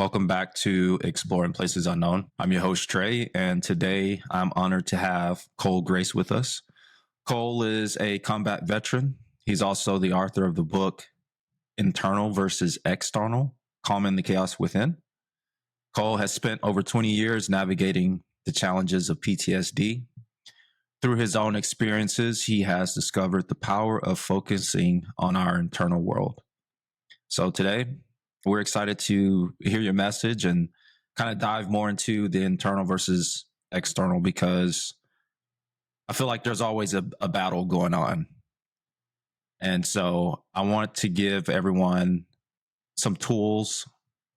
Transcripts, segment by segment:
Welcome back to Exploring Places Unknown. I'm your host, Tre, and today I'm honored to have Cole Grace with us. Cole is a combat veteran. He's also the author of the book, Internal versus External, Calming the Chaos Within. Cole has spent over 20 years navigating the challenges of PTSD. Through his own experiences, he has discovered the power of focusing on our internal world. So today, we're excited to hear your message and kind of dive more into the internal versus external, because I feel like there's always a battle going on. And so I want to give everyone some tools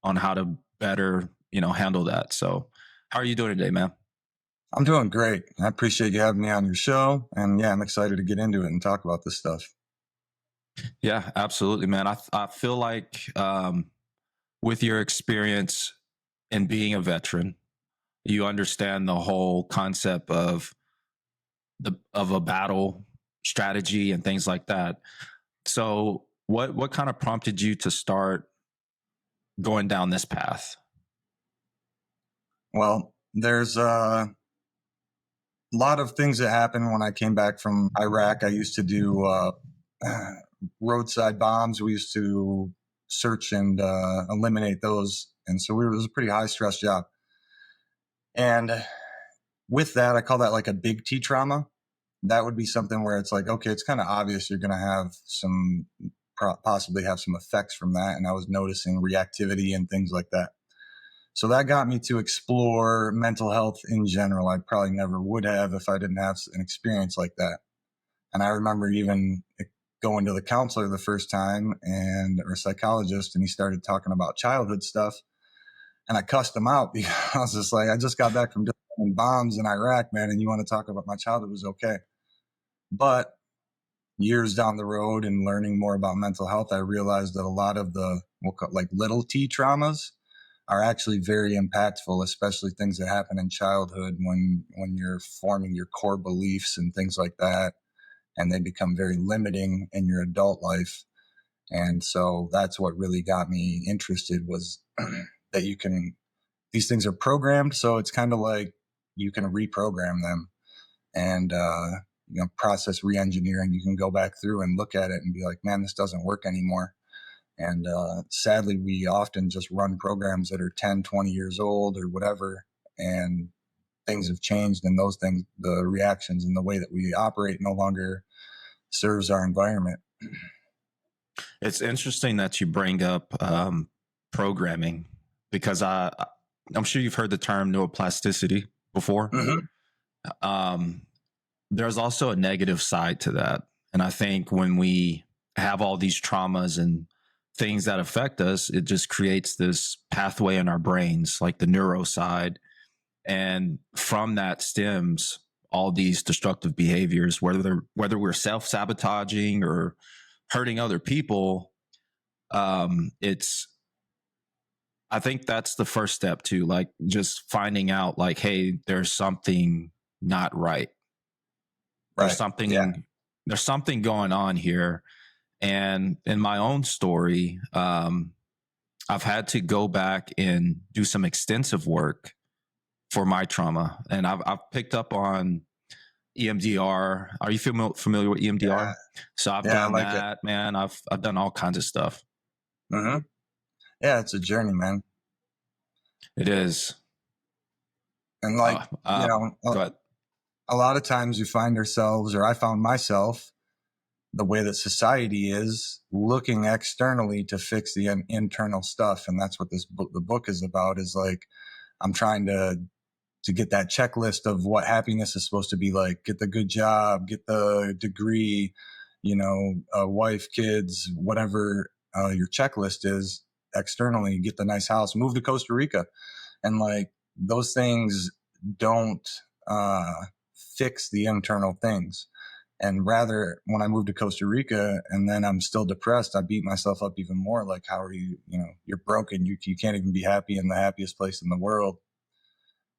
on how to better, handle that. So how are you doing today, man? I'm doing great. I appreciate you having me on your show. And yeah, I'm excited to get into it and talk about this stuff. Yeah, absolutely, man. I feel like with your experience in being a veteran, you understand the whole concept of a battle strategy and things like that. So what kind of prompted you to start going down this path? Well, there's a lot of things that happened when I came back from Iraq. I used to do roadside bombs. We used to search and eliminate those. And so it was a pretty high stress job. And with that, I call that like a big T trauma. That would be something where it's like, okay, it's kind of obvious you're going to have possibly have some effects from that. And I was noticing reactivity and things like that. So that got me to explore mental health in general. I probably never would have if I didn't have an experience like that. And I remember even going to the counselor the first time or psychologist, and he started talking about childhood stuff. And I cussed him out because I was just like, I just got back from doing bombs in Iraq, man, and you want to talk about my childhood was okay. But years down the road and learning more about mental health, I realized that a lot of the like little T traumas are actually very impactful, especially things that happen in childhood when you're forming your core beliefs and things like that. And they become very limiting in your adult life. And so that's what really got me interested was that these things are programmed. So it's kind of like you can reprogram them and, process re-engineering. You can go back through and look at it and be like, man, this doesn't work anymore. And sadly, we often just run programs that are 10, 20 years old or whatever. And things have changed, and those things, the reactions and the way that we operate no longer serves our environment. It's interesting that you bring up programming, because I'm sure you've heard the term neuroplasticity before. Mm-hmm. There's also a negative side to that. And I think when we have all these traumas and things that affect us, it just creates this pathway in our brains, like the neuro side. And from that stems all these destructive behaviors, whether we're self-sabotaging or hurting other people. I think that's the first step to like just finding out like, hey, there's something not right. There's something going on here. And in my own story, I've had to go back and do some extensive work for my trauma. And I've picked up on EMDR. Are you familiar with EMDR? Yeah. So I've done that, man. I've done all kinds of stuff. Mm-hmm. Yeah, it's a journey, man. It is. And a lot of times you find ourselves, or I found myself, the way that society is looking externally to fix the internal stuff. And that's what the book is about, is like, I'm trying to get that checklist of what happiness is supposed to be like, get the good job, get the degree, a wife, kids, whatever your checklist is externally, get the nice house, move to Costa Rica. And like those things don't fix the internal things. And rather, when I moved to Costa Rica and then I'm still depressed, I beat myself up even more. Like, how are you, you're broken. You can't even be happy in the happiest place in the world.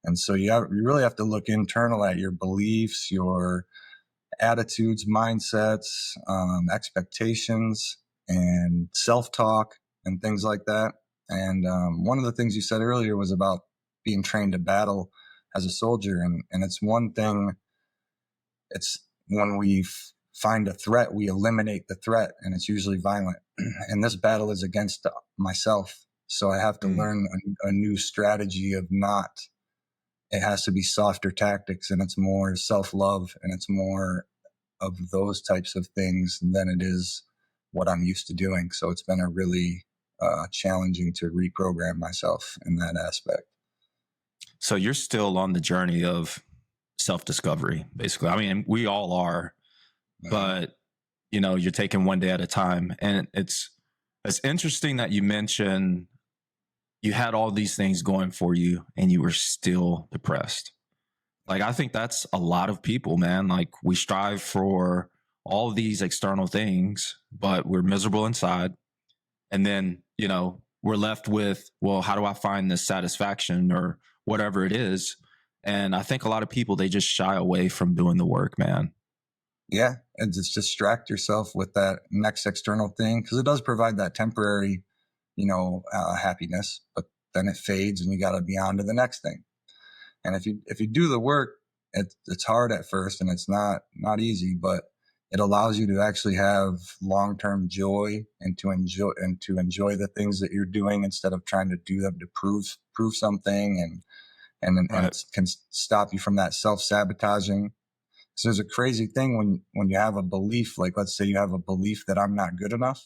And so you really have to look internal at your beliefs, your attitudes, mindsets, expectations, and self-talk and things like that. And one of the things you said earlier was about being trained to battle as a soldier. And it's one thing, it's when we find a threat, we eliminate the threat, and it's usually violent. And this battle is against myself. So I have to learn a new strategy of not, it has to be softer tactics, and it's more self-love, and it's more of those types of things than it is what I'm used to doing. So it's been a really challenging to reprogram myself in that aspect. So you're still on the journey of self-discovery, basically. I mean, we all are, but you know, you're taking one day at a time. And it's interesting that you mentioned you had all these things going for you and you were still depressed. Like, I think that's a lot of people, man. Like, we strive for all these external things, but we're miserable inside. And then, you know, we're left with, well, how do I find this satisfaction or whatever it is? And I think a lot of people, they just shy away from doing the work, man. Yeah. And just distract yourself with that next external thing, because it does provide that temporary, happiness, but then it fades and you got to be on to the next thing. And if you do the work, it's hard at first and it's not easy, but it allows you to actually have long-term joy and to enjoy the things that you're doing instead of trying to do them to prove something, and it can stop you from that self-sabotaging. So there's a crazy thing when you have a belief, like let's say you have a belief that I'm not good enough,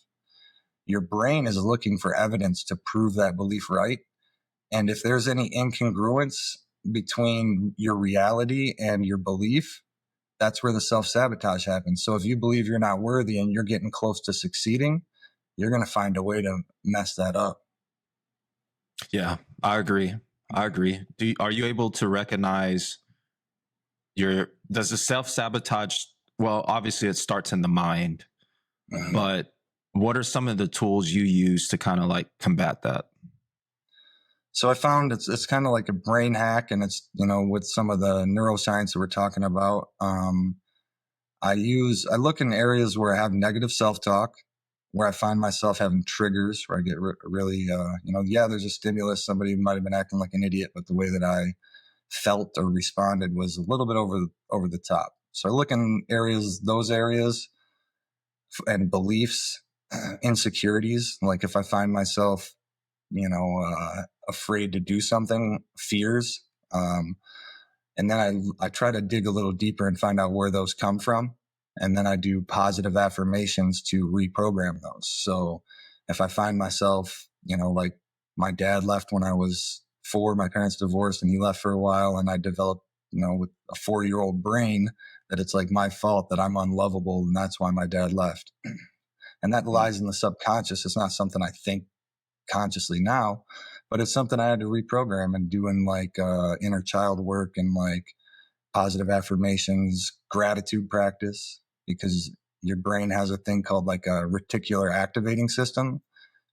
your brain is looking for evidence to prove that belief right. And if there's any incongruence between your reality and your belief, that's where the self-sabotage happens. So if you believe you're not worthy and you're getting close to succeeding, you're going to find a way to mess that up. Yeah, I agree. Are you able to recognize does the self-sabotage, well, obviously it starts in the mind, but what are some of the tools you use to kind of like combat that? So I found it's kind of like a brain hack, and it's, with some of the neuroscience that we're talking about. I look in areas where I have negative self-talk, where I find myself having triggers, where I get really, there's a stimulus. Somebody might have been acting like an idiot, but the way that I felt or responded was a little bit over the top. So I look in those areas and beliefs, insecurities. Like if I find myself, afraid to do something, fears. And then I try to dig a little deeper and find out where those come from. And then I do positive affirmations to reprogram those. So if I find myself, like my dad left when I was 4, my parents divorced and he left for a while, and I developed, with a 4-year-old brain, that it's like my fault that I'm unlovable and that's why my dad left. And that lies in the subconscious. It's not something I think consciously now, but it's something I had to reprogram, and doing like inner child work and like positive affirmations, gratitude practice, because your brain has a thing called like a reticular activating system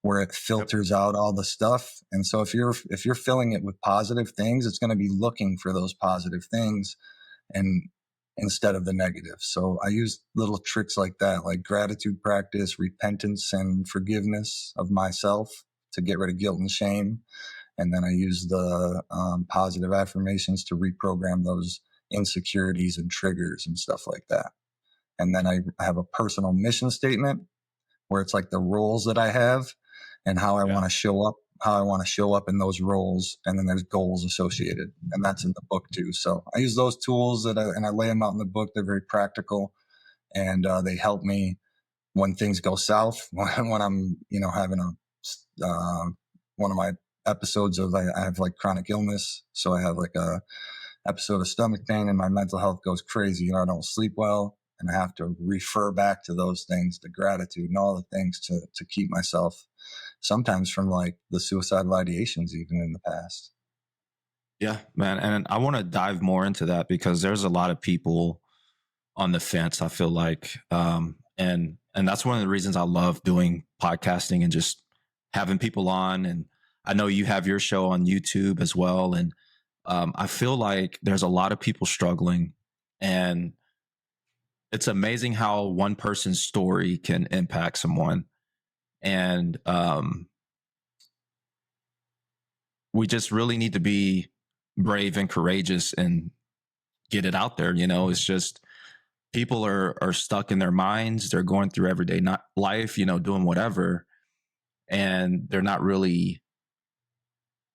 where it filters out all the stuff. And so if you're filling it with positive things, it's going to be looking for those positive things and instead of the negative. So I use little tricks like that, like gratitude practice, repentance and forgiveness of myself to get rid of guilt and shame. And then I use the positive affirmations to reprogram those insecurities and triggers and stuff like that. And then I have a personal mission statement where it's like the roles that I have and how I want to show up in those roles. And then there's goals associated, and that's in the book too. So I use those tools and I lay them out in the book. They're very practical, and they help me when things go south, when I'm, having one of my episodes of, I have like chronic illness. So I have like a episode of stomach pain and my mental health goes crazy. I don't sleep well, and I have to refer back to those things, to gratitude and all the things to keep myself sometimes from like the suicidal ideations even in the past. Yeah, man. And I want to dive more into that because there's a lot of people on the fence, I feel like. And that's one of the reasons I love doing podcasting and just having people on. And I know you have your show on YouTube as well. And I feel like there's a lot of people struggling, and it's amazing how one person's story can impact someone. And we just really need to be brave and courageous and get it out there. It's just people are stuck in their minds. They're going through everyday not life, doing whatever. And they're not really,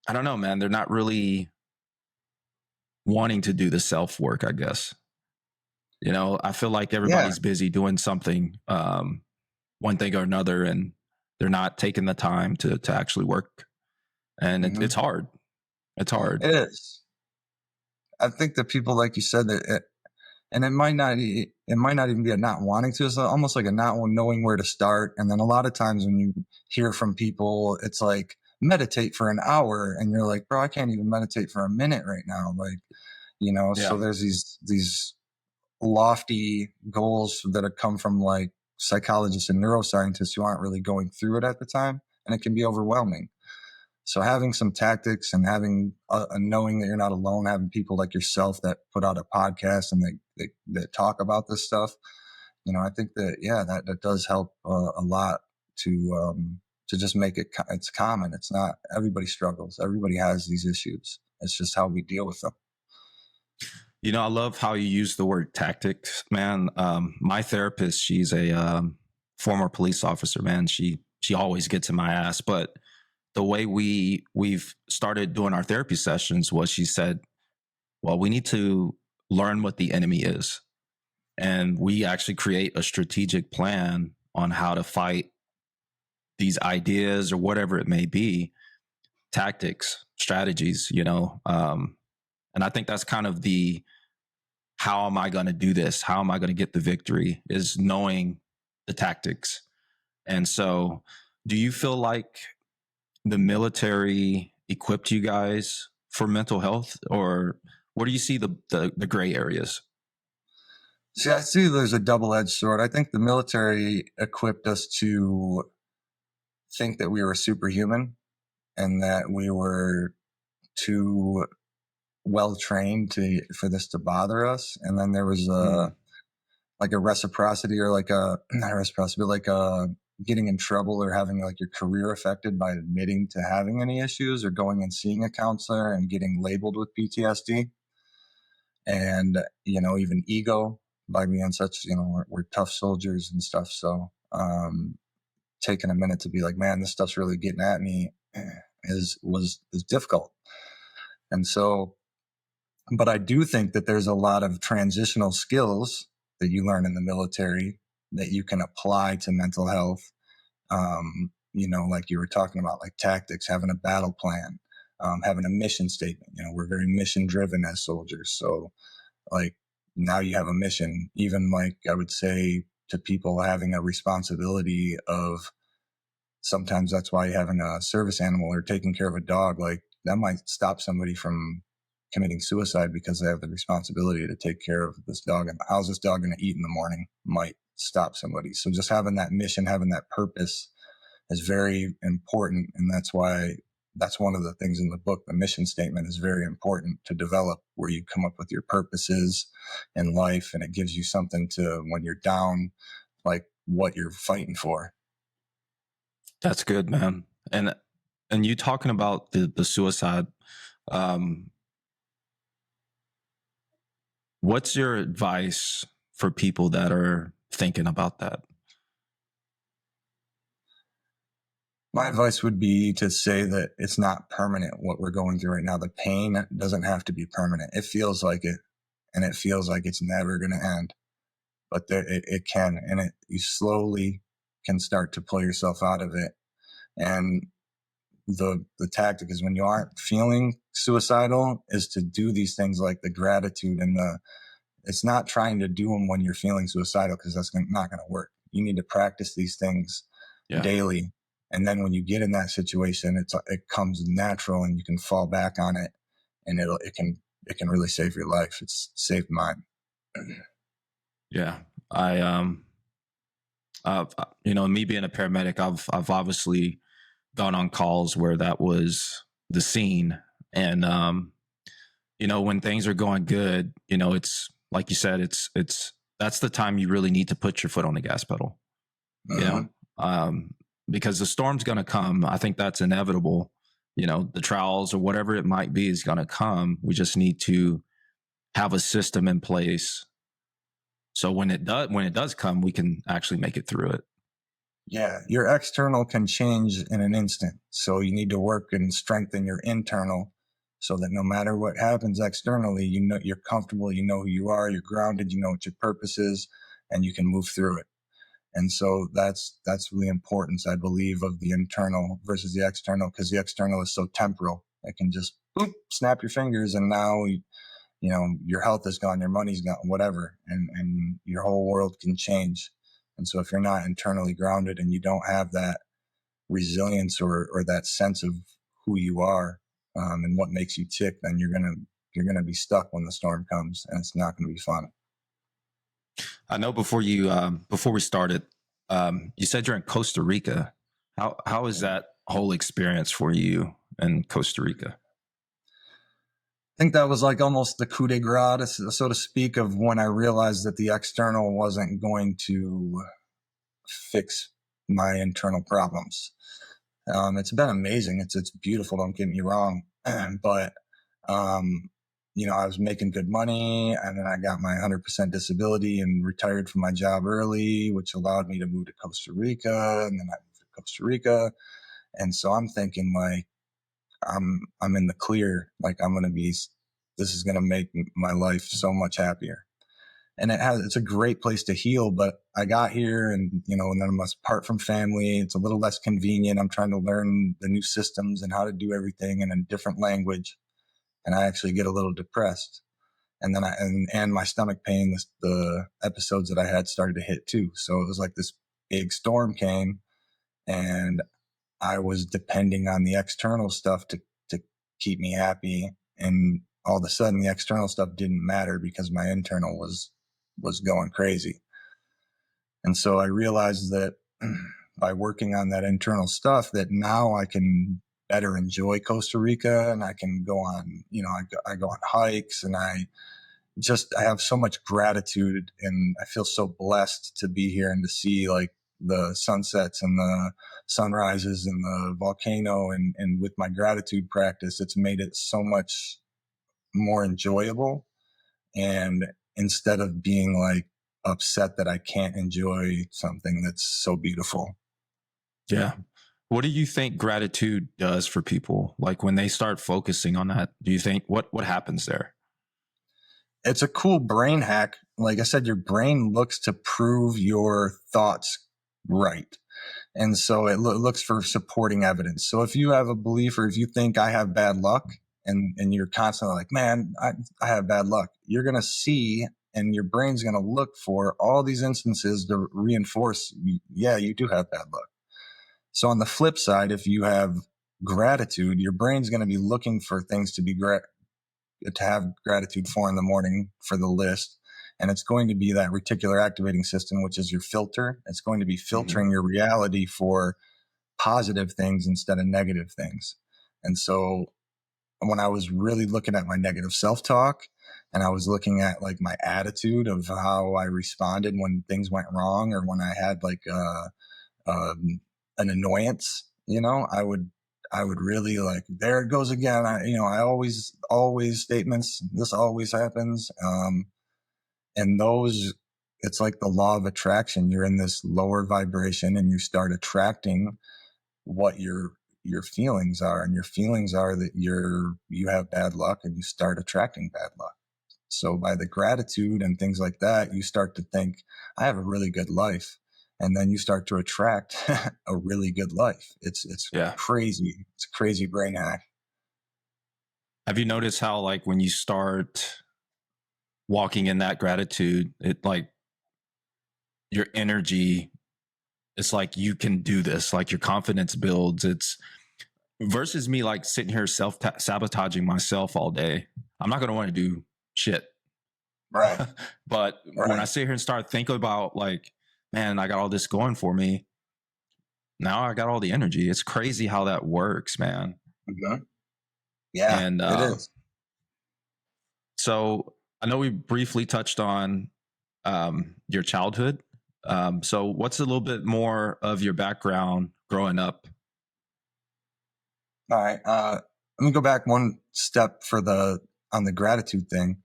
I don't know, man, they're not really wanting to do the self work, I guess. I feel like Yeah. everybody's busy doing something, one thing or another, and they're not taking the time to actually work. And it's hard. It's hard. It is. I think that people, like you said, and it might not even be a not wanting to. It's almost like a not knowing where to start. And then a lot of times when you hear from people, it's like meditate for an hour, and you're like, bro, I can't even meditate for a minute right now. Like, Yeah. So there's these lofty goals that have come from like psychologists and neuroscientists who aren't really going through it at the time, and it can be overwhelming. So having some tactics and having a knowing that you're not alone, having people like yourself that put out a podcast and that talk about this stuff, I think that, that does help a lot to just make it's common. It's not, everybody struggles. Everybody has these issues. It's just how we deal with them. I love how you use the word tactics, man. My therapist, she's a former police officer, man. She always gets in my ass, but the way we've started doing our therapy sessions was she said, well, we need to learn what the enemy is. And we actually create a strategic plan on how to fight these ideas or whatever it may be, tactics, strategies, and I think that's kind of how am I going to do this? How am I going to get the victory is knowing the tactics. And so do you feel like the military equipped you guys for mental health, or where do you see the gray areas? See, I see there's a double-edged sword. I think the military equipped us to think that we were superhuman and that we were too well trained for this to bother us. And then there was like a reciprocity, or like not a reciprocity, but like getting in trouble or having like your career affected by admitting to having any issues or going and seeing a counselor and getting labeled with PTSD. And, even ego by being such, we're tough soldiers and stuff. So taking a minute to be like, man, this stuff's really getting at me is difficult. And so, but I do think that there's a lot of transitional skills that you learn in the military that you can apply to mental health. Like you were talking about, like tactics, having a battle plan, having a mission statement. We're very mission driven as soldiers. So like now you have a mission, even like I would say to people having a responsibility of, sometimes that's why having a service animal or taking care of a dog, like that might stop somebody from committing suicide because they have the responsibility to take care of this dog. And how's this dog going to eat in the morning might stop somebody. So just having that mission, having that purpose is very important. And that's one of the things in the book. The mission statement is very important to develop, where you come up with your purposes in life, and it gives you something to, when you're down, like what you're fighting for. That's good, man. And you talking about the suicide, what's your advice for people that are thinking about that? My advice would be to say that it's not permanent what we're going through right now. The pain doesn't have to be permanent. It feels like it, and it feels like it's never going to end. But it can, and you slowly can start to pull yourself out of it. And the tactic is, when you aren't feeling suicidal, is to do these things like the gratitude and it's not trying to do them when you're feeling suicidal, because that's not going to work. You need to practice these things daily. And then when you get in that situation, it comes natural, and you can fall back on it, and it can really save your life. It's saved mine. Yeah. Me being a paramedic, I've obviously gone on calls where that was the scene. And, when things are going good, it's like you said, that's the time you really need to put your foot on the gas pedal, because the storm's going to come. I think that's inevitable. the trials or whatever it might be is going to come. We just need to have a system in place. So when it does come, we can actually make it through it. Yeah, your external can change in an instant. So you need to work and strengthen your internal so that no matter what happens externally, you're comfortable, you know who you are, you're grounded, you know what your purpose is, and you can move through it. And so that's the importance, I believe, of the internal versus the external, because the external is so temporal. It can just boop, snap your fingers, and now your health is gone, your money's gone, whatever, and your whole world can change. And so if you're not internally grounded and you don't have that resilience or that sense of who you are and what makes you tick, then you're gonna be stuck when the storm comes, and it's not gonna be fun. I know before we started, you said you're in Costa Rica. How is that whole experience for you in Costa Rica? I think that was like almost the coup de grace, so to speak, of when I realized that the external wasn't going to fix my internal problems. It's been amazing. It's beautiful. Don't get me wrong, but I was making good money, and then I got my 100% disability and retired from my job early, which allowed me to move to Costa Rica, and then I moved to Costa Rica, and so I'm thinking like I'm in the clear. Like this is gonna make my life so much happier. And it's a great place to heal, but I got here and then I'm apart from family. It's a little less convenient. I'm trying to learn the new systems and how to do everything in a different language. And I actually get a little depressed. And then and my stomach pain, the episodes that I had started to hit too. So it was like this big storm came, and I was depending on the external stuff to keep me happy. And all of a sudden the external stuff didn't matter because my internal was going crazy. And so I realized that by working on that internal stuff, that now I can better enjoy Costa Rica, and I can go on, I go on hikes, and I have so much gratitude, and I feel so blessed to be here and to see like the sunsets and the sunrises and the volcano. And with my gratitude practice, it's made it so much more enjoyable. And instead of being like upset that I can't enjoy something that's so beautiful. Yeah. What do you think gratitude does for people? Like when they start focusing on that, do you think what happens there? It's a cool brain hack. Like I said, your brain looks to prove your thoughts right. And so it looks for supporting evidence. So if you have a belief, or if you think I have bad luck, and you're constantly like, man, I have bad luck, you're going to see, and your brain's going to look for all these instances to reinforce, yeah, you do have bad luck. So on the flip side, if you have gratitude, your brain's going to be looking for things to have gratitude for in the morning for the list. And it's going to be that reticular activating system, which is your filter. It's going to be filtering your reality for positive things instead of negative things. And so when I was really looking at my negative self-talk, and I was looking at like my attitude of how I responded when things went wrong, or when I had like an annoyance, I would really like, there it goes again. I always statements, this always happens. And those, it's like the law of attraction. You're in this lower vibration, and you start attracting what your feelings are. And your feelings are that you have bad luck, and you start attracting bad luck. So by the gratitude and things like that, you start to think, I have a really good life. And then you start to attract a really good life. It's crazy. It's a crazy brain hack. Have you noticed how like when you start walking in that gratitude, it like your energy, it's like you can do this, like your confidence builds. It's versus me like sitting here self-sabotaging myself all day. I'm not going to want to do shit. Right. But when I sit here and start thinking about like, man, I got all this going for me, now I got all the energy. It's crazy how that works, man. Mm-hmm. Yeah, And it is. So I know we briefly touched on your childhood. So what's a little bit more of your background growing up? All right. Let me go back one step on the gratitude thing.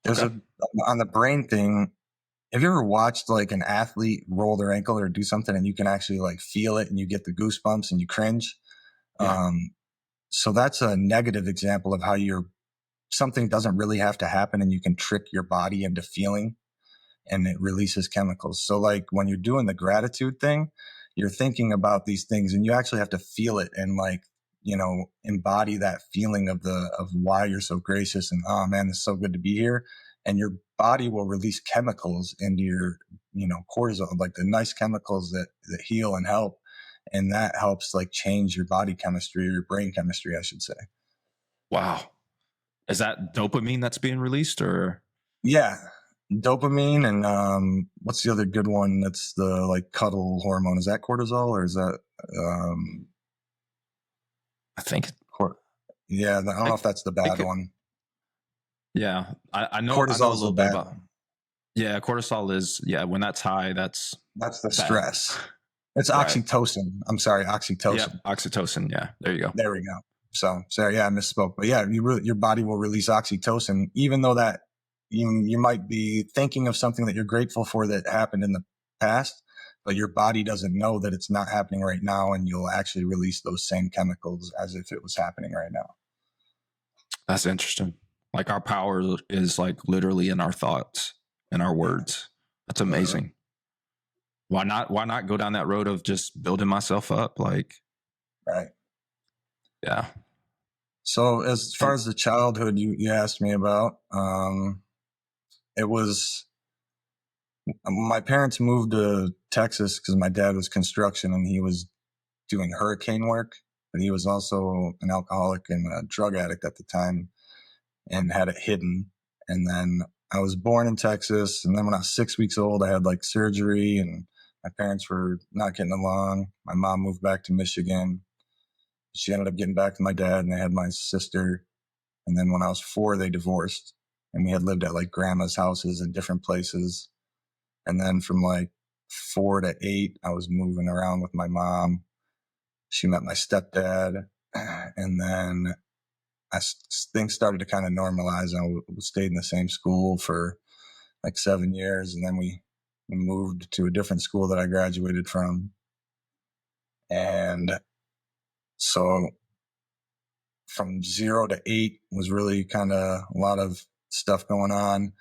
There's Okay. on the brain thing. Have you ever watched like an athlete roll their ankle or do something and you can actually like feel it and you get the goosebumps and you cringe? Yeah. So that's a negative example of how something doesn't really have to happen and you can trick your body into feeling and it releases chemicals. So like when you're doing the gratitude thing, you're thinking about these things and you actually have to feel it and like, embody that feeling of why you're so gracious and, oh man, it's so good to be here. And your body will release chemicals into your, cortisol, like the nice chemicals that heal and help. And that helps like change your body chemistry or your brain chemistry, I should say. Wow. Is that dopamine that's being released or? Yeah. Dopamine and what's the other good one? That's the like cuddle hormone. Is that cortisol or is that I think, yeah, I don't know if that's the bad one. Yeah. I know a Cortisol's the little bit bad about, one. yeah, cortisol is, yeah, when that's high, that's That's the bad. stress. It's Right. oxytocin. I'm sorry, oxytocin. Yep. Oxytocin. Yeah. There you go. There we go. So yeah, I misspoke. But yeah, your body will release oxytocin, even though that you might be thinking of something that you're grateful for that happened in the past, but your body doesn't know that it's not happening right now, and you'll actually release those same chemicals as if it was happening right now. That's interesting. Like our power is like literally in our thoughts and our words. That's amazing. Why not go down that road of just building myself up? Like, right. Yeah. So as far as the childhood you asked me about, it was, my parents moved to Texas because my dad was construction and he was doing hurricane work, but he was also an alcoholic and a drug addict at the time and had it hidden. And then I was born in Texas. And then when I was 6 weeks old, I had like surgery and my parents were not getting along. My mom moved back to Michigan. She ended up getting back to my dad and they had my sister. And then when I was 4, they divorced and we had lived at like grandma's houses in different places. And then from like 4 to 8, I was moving around with my mom. She met my stepdad. And then things started to kind of normalize. I stayed in the same school for like 7 years. And then we moved to a different school that I graduated from. And so from 0 to 8 was really kind of a lot of stuff going on.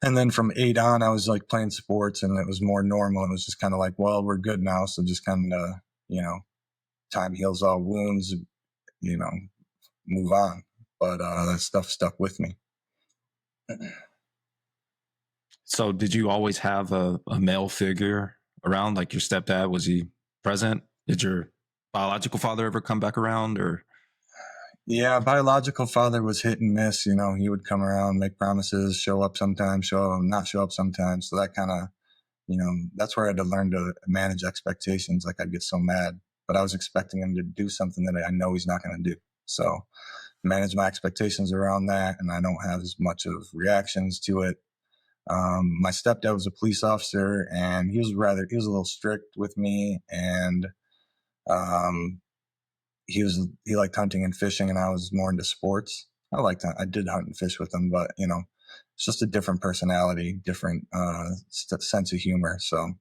And then from 8 on, I was like playing sports and it was more normal. It was just kind of like, well, we're good now. So just kind of, time heals all wounds, move on. But that stuff stuck with me. So did you always have a male figure around? Like your stepdad, was he present? Did your biological father ever come back around or? Yeah, biological father was hit and miss. He would come around, make promises, show up sometimes, not show up sometimes. So that kind of, that's where I had to learn to manage expectations. Like I'd get so mad, but I was expecting him to do something that I know he's not going to do. So manage my expectations around that. And I don't have as much of reactions to it. My stepdad was a police officer and he was a little strict with me. And, he liked hunting and fishing and I was more into sports. I did hunt and fish with him, but it's just a different personality, different, sense of humor. So,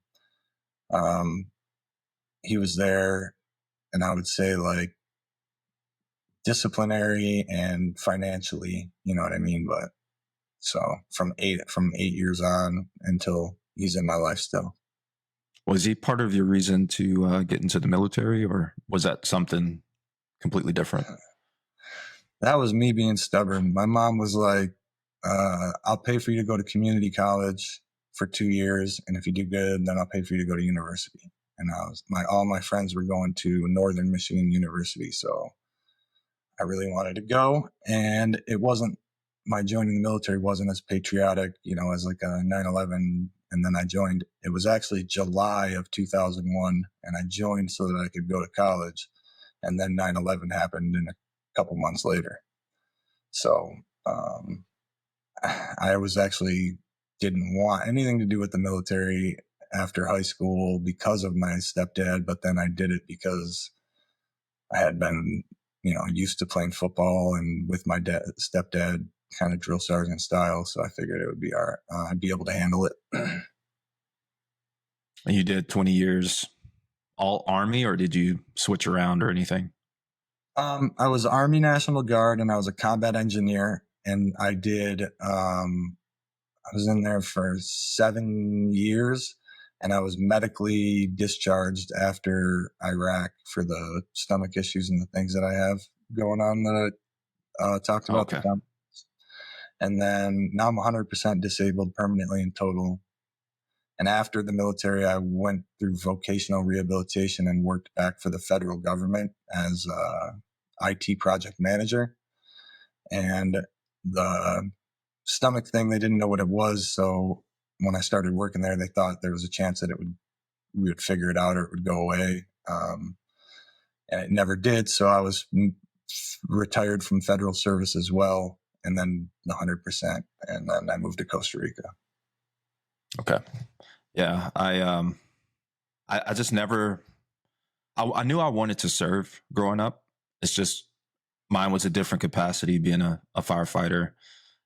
he was there and I would say like disciplinary and financially, you know what I mean? But so from 8 years on until he's in my life still. Was he part of your reason to get into the military or was that something completely different? That was me being stubborn. My mom was like, I'll pay for you to go to community college for 2 years. And if you do good, then I'll pay for you to go to university. And all my friends were going to Northern Michigan University. So I really wanted to go. And my joining the military wasn't as patriotic, as like a 9/11. And then I joined. It was actually July of 2001. And I joined so that I could go to college. And then 9/11 happened in a couple months later. So I was actually didn't want anything to do with the military after high school because of my stepdad, but then I did it because I had been, used to playing football and with my stepdad, kind of drill sergeant style. So I figured it would be I'd be able to handle it. And you did 20 years all Army, or did you switch around or anything? I was Army National Guard, and I was a combat engineer, and I was in there for 7 years, and I was medically discharged after Iraq for the stomach issues and the things that I have going on that I talked about. Okay. And then now I'm 100% disabled permanently in total. And after the military, I went through vocational rehabilitation and worked back for the federal government as a IT project manager. And the stomach thing, they didn't know what it was. So when I started working there, they thought there was a chance that we would figure it out or it would go away. And it never did. So I was retired from federal service as well. And then 100%. And then I moved to Costa Rica. Okay. Yeah. I just never, I knew I wanted to serve growing up. It's just mine was a different capacity being a firefighter.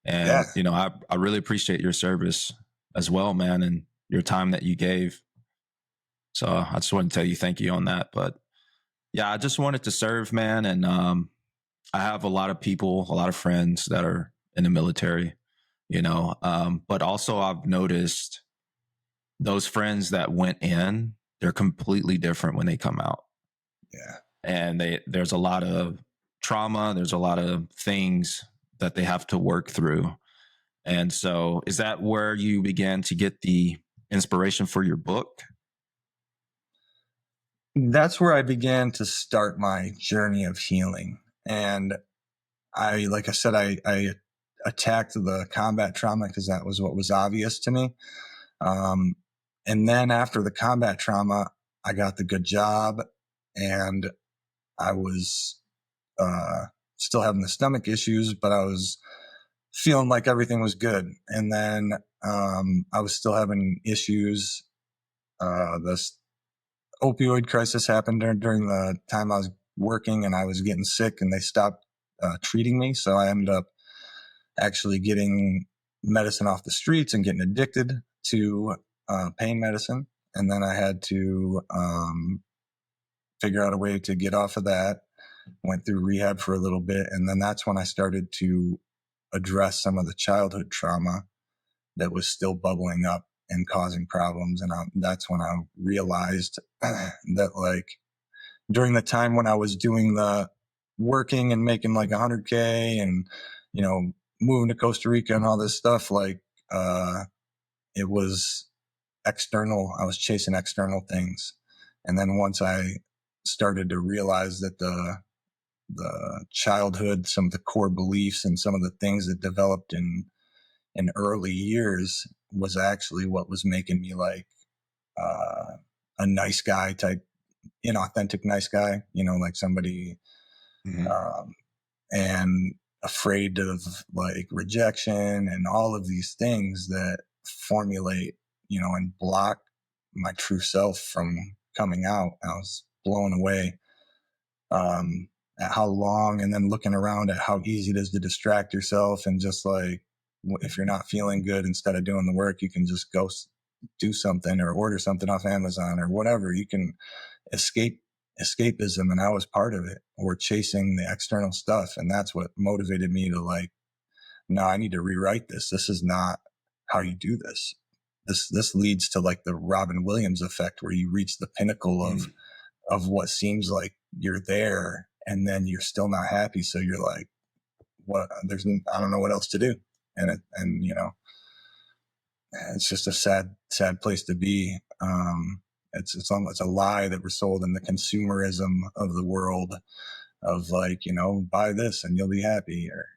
And, Yeah. I really appreciate your service as well, man, and your time that you gave. So I just want to tell you thank you on that. But yeah, I just wanted to serve, man. And I have a lot of friends that are in the military, but also I've noticed those friends that went in, they're completely different when they come out. Yeah. And there's a lot of trauma. There's a lot of things that they have to work through. And so is that where you began to get the inspiration for your book? That's where I began to start my journey of healing. And like I said, I attacked the combat trauma because that was what was obvious to me. And then after the combat trauma, I got the good job, and I was still having the stomach issues, but I was feeling like everything was good. And then I was still having issues. This opioid crisis happened during the time I was working, and I was getting sick, and they stopped treating me. So I ended up actually getting medicine off the streets and getting addicted to pain medicine. And then I had to figure out a way to get off of that. Went through rehab for a little bit. And then that's when I started to address some of the childhood trauma that was still bubbling up and causing problems. And that's when I realized that, like, during the time when I was doing the working and making like 100K and, moving to Costa Rica and all this stuff, like, it was external. I was chasing external things. And then once I started to realize that the childhood, some of the core beliefs and some of the things that developed in early years was actually what was making me like a nice guy type, inauthentic nice guy, like somebody, and afraid of like rejection and all of these things that formulate, and block my true self from coming out. I was blown away at how long, and then looking around at how easy it is to distract yourself, and just like, if you're not feeling good, instead of doing the work, you can just go do something or order something off Amazon or whatever. You can escapism, and I was part of it, or chasing the external stuff. And that's what motivated me to like, no, I need to rewrite this. This is not how you do this. This leads to like the Robin Williams effect, where you reach the pinnacle of what seems like you're there, and then you're still not happy. So you're like, what? I don't know what else to do. And it's just a sad place to be. It's a lie that we're sold in the consumerism of the world, of like, buy this and you'll be happy, or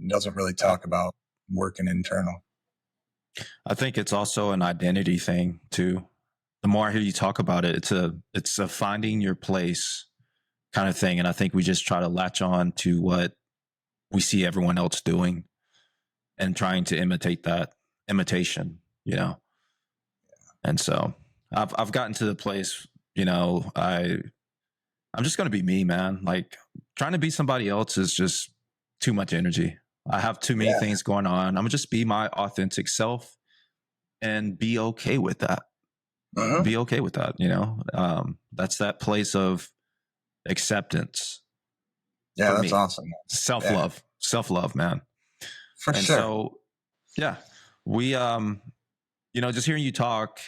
doesn't really talk about working internal. I think it's also an identity thing too. The more I hear you talk about it, it's a finding your place kind of thing. And I think we just try to latch on to what we see everyone else doing and trying to imitate that imitation, And so I've gotten to the place, I'm just going to be me, man. Like trying to be somebody else is just too much energy. I have too many Yeah. things going on. I'm gonna just be my authentic self and be okay with that. Mhm. Be okay with that. That's that place of acceptance Yeah, for that's me. awesome. Yeah, Self love, man. for And sure. so, yeah, we, just hearing you talk,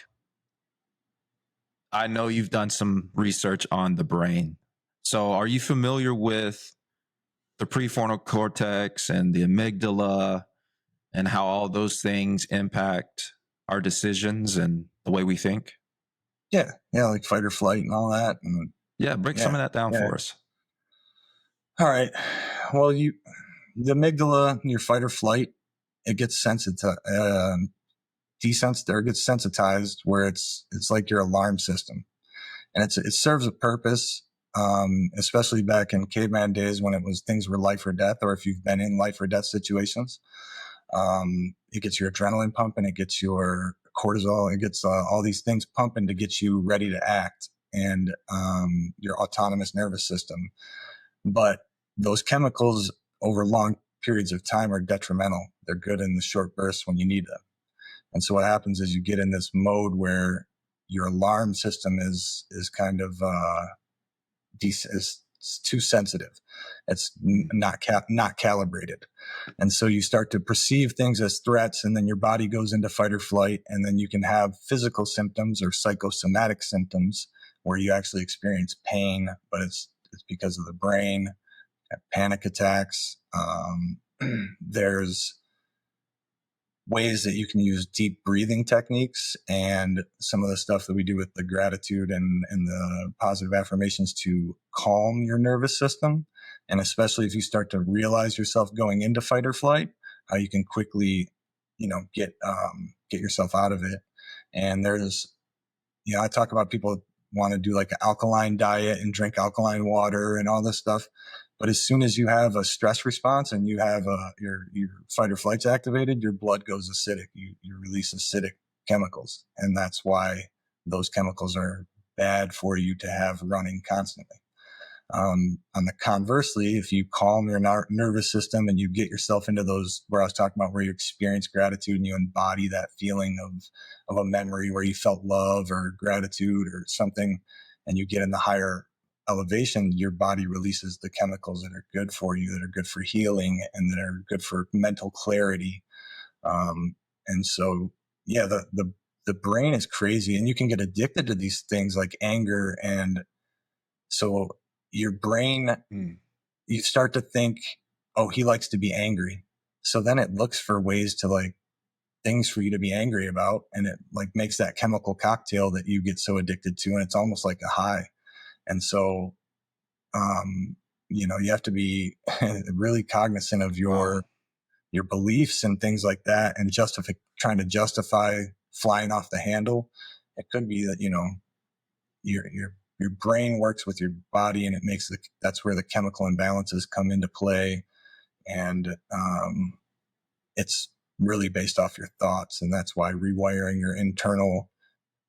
I know you've done some research on the brain. So, are you familiar with the prefrontal cortex and the amygdala and how all those things impact our decisions and the way we think? Yeah, yeah, like fight or flight and all that. And Yeah, break some yeah, of that down yeah. for us. All right. Well, the amygdala, your fight or flight, it gets sensitive, desensitized, or gets sensitized, where it's like your alarm system, and it serves a purpose. Especially back in caveman days when it was things were life or death, or if you've been in life or death situations. It gets your adrenaline pumping, it gets your cortisol, it gets all these things pumping to get you ready to act, and your autonomous nervous system. But those chemicals over long periods of time are detrimental. They're good in the short bursts when you need them. And so what happens is you get in this mode where your alarm system is kind of is too sensitive. It's not calibrated, and so you start to perceive things as threats, and then your body goes into fight or flight, and then you can have physical symptoms or psychosomatic symptoms where you actually experience pain, but it's because of the brain. Panic attacks. There's ways that you can use deep breathing techniques and some of the stuff that we do with the gratitude and the positive affirmations to calm your nervous system. And especially if you start to realize yourself going into fight or flight, how you can quickly, get yourself out of it. And I talk about people want to do like an alkaline diet and drink alkaline water and all this stuff. But as soon as you have a stress response and you have your fight or flight's activated, your blood goes acidic. You release acidic chemicals. And that's why those chemicals are bad for you to have running constantly. On the conversely, if you calm your nervous system and you get yourself into those where I was talking about, where you experience gratitude and you embody that feeling of a memory where you felt love or gratitude or something, and you get in the higher elevation, your body releases the chemicals that are good for you, that are good for healing, and that are good for mental clarity. And so, yeah, the brain is crazy, and you can get addicted to these things like anger. And so your brain, Mm. you start to think, oh, he likes to be angry. So then it looks for ways to like things for you to be angry about. And it like makes that chemical cocktail that you get so addicted to. And it's almost like a high. And so, um, you have to be really cognizant of Wow. your beliefs and things like that, and trying to justify flying off the handle. It could be that, your brain works with your body, and that's where the chemical imbalances come into play. And it's really based off your thoughts, and that's why rewiring your internal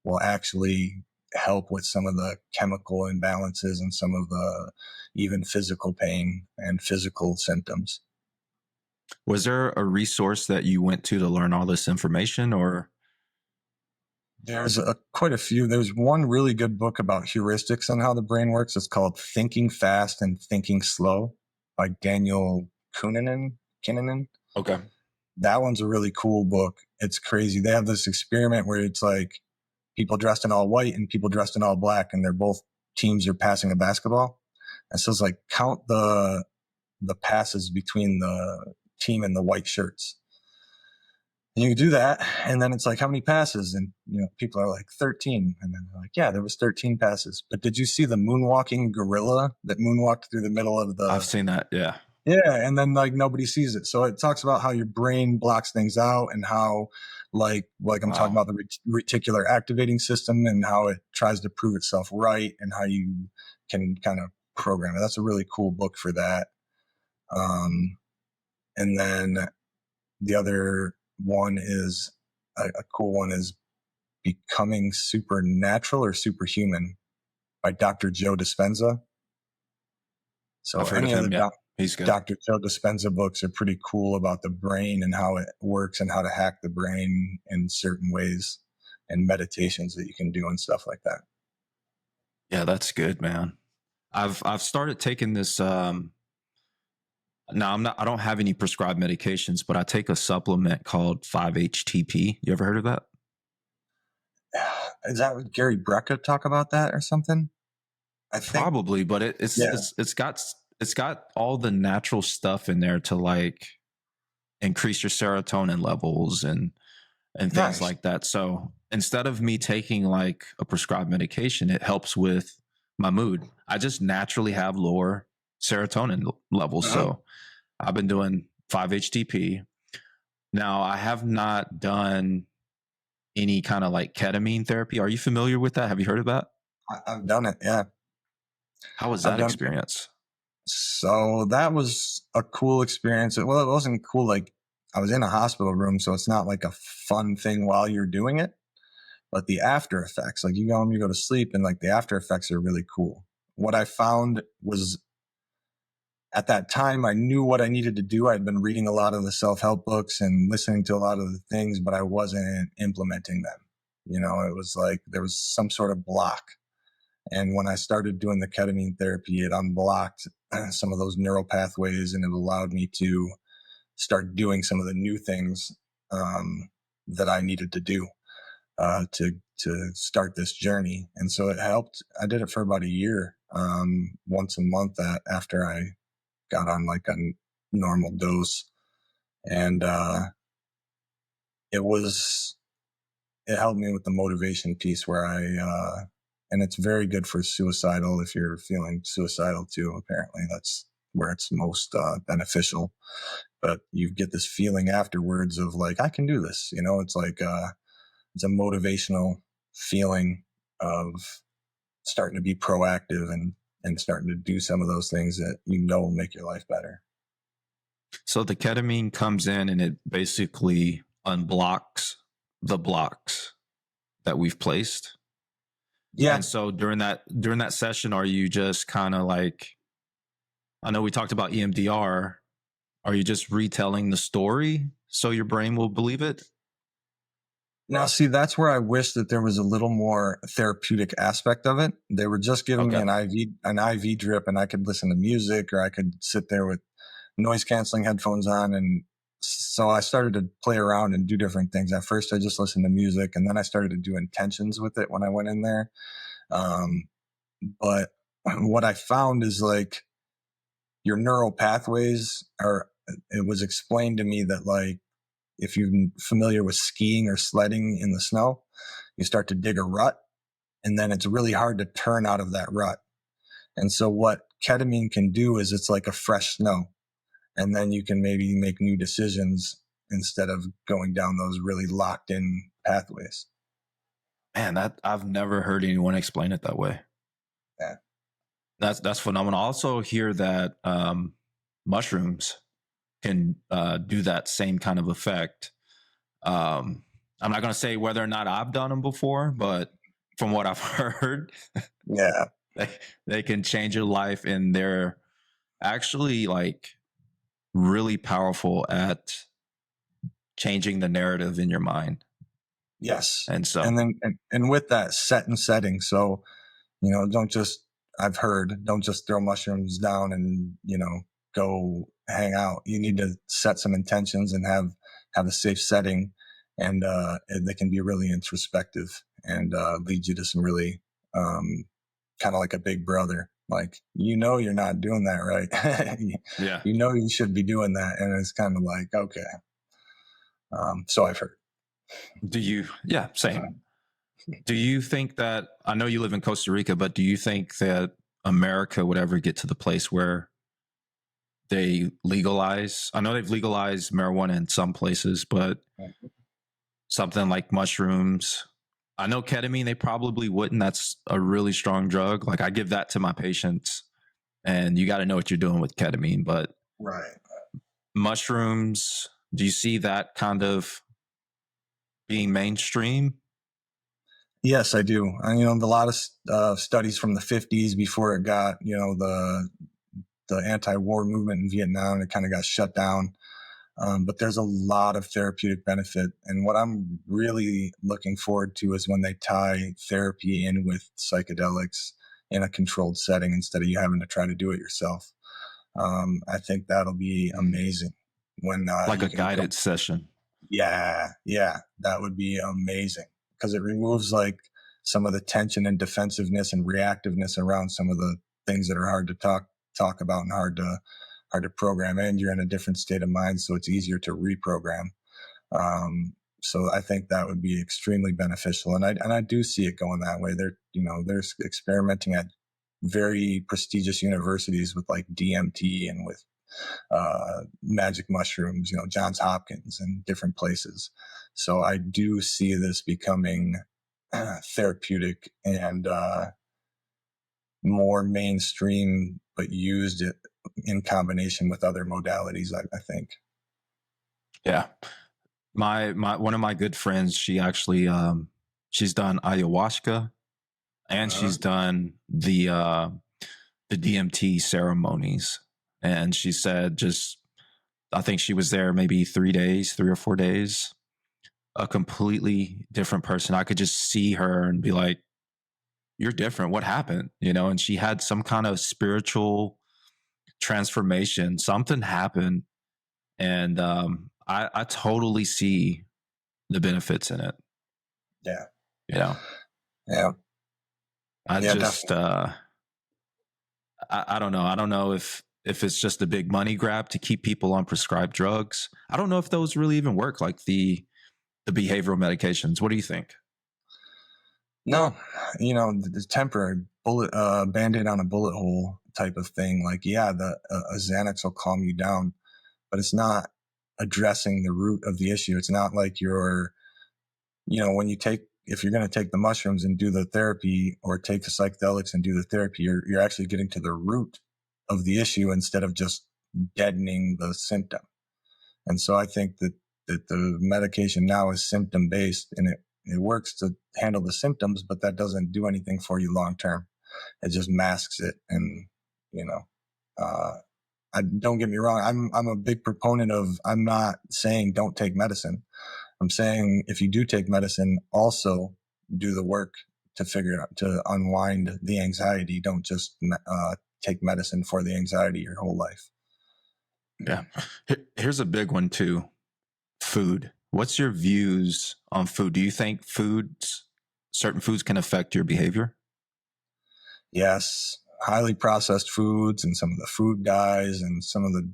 will actually help with some of the chemical imbalances and some of the even physical pain and physical symptoms. Was there a resource that you went to learn all this information, or? There's quite a few. There's one really good book about heuristics and how the brain works. It's called Thinking Fast and Thinking Slow by Daniel Kinnanen. Okay. That one's a really cool book. It's crazy. They have this experiment where it's like people dressed in all white and people dressed in all black, and they're both teams are passing a basketball. And so it's like count the passes between the team and the white shirts. And you do that, and then it's like, how many passes? And people are like 13, and then they're like, yeah, there was 13 passes. But did you see the moonwalking gorilla that moonwalked through the middle of I've the? seen that. Yeah. Yeah, and then like nobody sees it. So it talks about how your brain blocks things out, and how like I'm talking Wow. about the reticular activating system and how it tries to prove itself right, and how you can kind of program it. That's a really cool book for that. Um, and then the other one is a cool one is Becoming Supernatural or Superhuman by Dr. Joe Dispenza. So I've heard of any of him. the Yeah, he's good. Dr. Joe Dispenza books are pretty cool about the brain and how it works and how to hack the brain in certain ways, and meditations that you can do and stuff like that. Yeah, that's good, man. I've started taking this. Now I don't have any prescribed medications, but I take a supplement called 5-HTP. You ever heard of that? Is that what Gary Brecka talk about that or something? I think. Probably, but Yeah. it's got all the natural stuff in there to like increase your serotonin levels and things Nice. like that. So instead of me taking like a prescribed medication, it helps with my mood. I just naturally have lower serotonin levels. Uh-huh. So I've been doing 5-HTP. Now I have not done any kind of like ketamine therapy. Are you familiar with that? Have you heard of that? I've done it. Yeah. How was I've that done. experience? So that was a cool experience. Well, it wasn't cool. Like, I was in a hospital room, so it's not like a fun thing while you're doing it, but the after effects, like you go home, you go to sleep, and like the after effects are really cool. What I found was, at that time, I knew what I needed to do. I'd been reading a lot of the self-help books and listening to a lot of the things, but I wasn't implementing them. It was like there was some sort of block. And when I started doing the ketamine therapy, it unblocked some of those neural pathways, and it allowed me to start doing some of the new things that I needed to do to start this journey. And so it helped. I did it for about a year, once a month after I got on like a normal dose. And it helped me with the motivation piece where and it's very good for suicidal if you're feeling suicidal too. Apparently that's where it's most beneficial. But you get this feeling afterwards of like, I can do this. It's like it's a motivational feeling of starting to be proactive and starting to do some of those things that will make your life better. So the ketamine comes in and it basically unblocks the blocks that we've placed. Yeah. And so during that session, are you just kind of like, I know we talked about EMDR. Are you just retelling the story so your brain will believe it? Now, see, that's where I wish that there was a little more therapeutic aspect of it. They were just giving me an IV drip, and I could listen to music, or I could sit there with noise canceling headphones on. And so I started to play around and do different things. At first, I just listened to music, and then I started to do intentions with it when I went in there. But what I found is like your neural pathways it was explained to me that like, if you're familiar with skiing or sledding in the snow, you start to dig a rut, and then it's really hard to turn out of that rut. And so what ketamine can do is it's like a fresh snow, and then you can maybe make new decisions instead of going down those really locked in pathways. Man, that I've never heard anyone explain it that way. Yeah. That's phenomenal. I also hear that mushrooms can do that same kind of effect. I'm not going to say whether or not I've done them before, but from what I've heard, Yeah, they can change your life, and they're actually like really powerful at changing the narrative in your mind. yes. And so, And then and with that, set and setting. So, don't just throw mushrooms down and go hang out. You need to set some intentions and have a safe setting, and they can be really introspective and lead you to some really kind of like a big brother. Like, you're not doing that right. yeah. You should be doing that, and it's kind of like, okay. So I've heard. Yeah, same. Do you think that, I know you live in Costa Rica, but do you think that America would ever get to the place where they legalize? I know they've legalized marijuana in some places, but something like mushrooms. I know ketamine, they probably wouldn't. That's a really strong drug. Like I give that to my patients, and you got to know what you're doing with ketamine. But Right. mushrooms, do you see that kind of being mainstream? Yes, I do. A lot of studies from the 50s before it got, the the anti-war movement in Vietnam. It kind of got shut down. But there's a lot of therapeutic benefit. And what I'm really looking forward to is when they tie therapy in with psychedelics in a controlled setting instead of you having to try to do it yourself. I think that'll be amazing when Like you a can go. guided session. Yeah, that would be amazing because it removes like some of the tension and defensiveness and reactiveness around some of the things that are hard to talk about and hard to program. And you're in a different state of mind, so it's easier to reprogram. So I think that would be extremely beneficial, and I do see it going that way. They're experimenting at very prestigious universities with like DMT and with magic mushrooms, Johns Hopkins and different places. So I do see this becoming therapeutic and more mainstream, but used it in combination with other modalities, I think. Yeah. My one of my good friends, she actually she's done ayahuasca and she's done the DMT ceremonies. And she said I think she was there maybe 3 or 4 days, a completely different person. I could just see her and be like, you're different. What happened? And she had some kind of spiritual transformation. Something happened. And I totally see the benefits in it. Yeah. Yeah. I just, I don't know. I don't know if it's just a big money grab to keep people on prescribed drugs. I don't know if those really even work, like the behavioral medications. What do you think? No, the temporary band-aid on a bullet hole type of thing. Like, yeah, a Xanax will calm you down, but it's not addressing the root of the issue. It's not like if you're going to take the mushrooms and do the therapy, or take the psychedelics and do the therapy, you're actually getting to the root of the issue instead of just deadening the symptom. And so I think that the medication now is symptom based, and it works to handle the symptoms, but that doesn't do anything for you long term. It just masks it. And I don't get me wrong. I'm a big proponent of. I'm not saying don't take medicine. I'm saying if you do take medicine, also do the work to unwind the anxiety. Don't just take medicine for the anxiety your whole life. Yeah. Here's a big one too. Food. What's your views on food? Do you think certain foods can affect your behavior? Yes. Highly processed foods and some of the food dyes and some of the,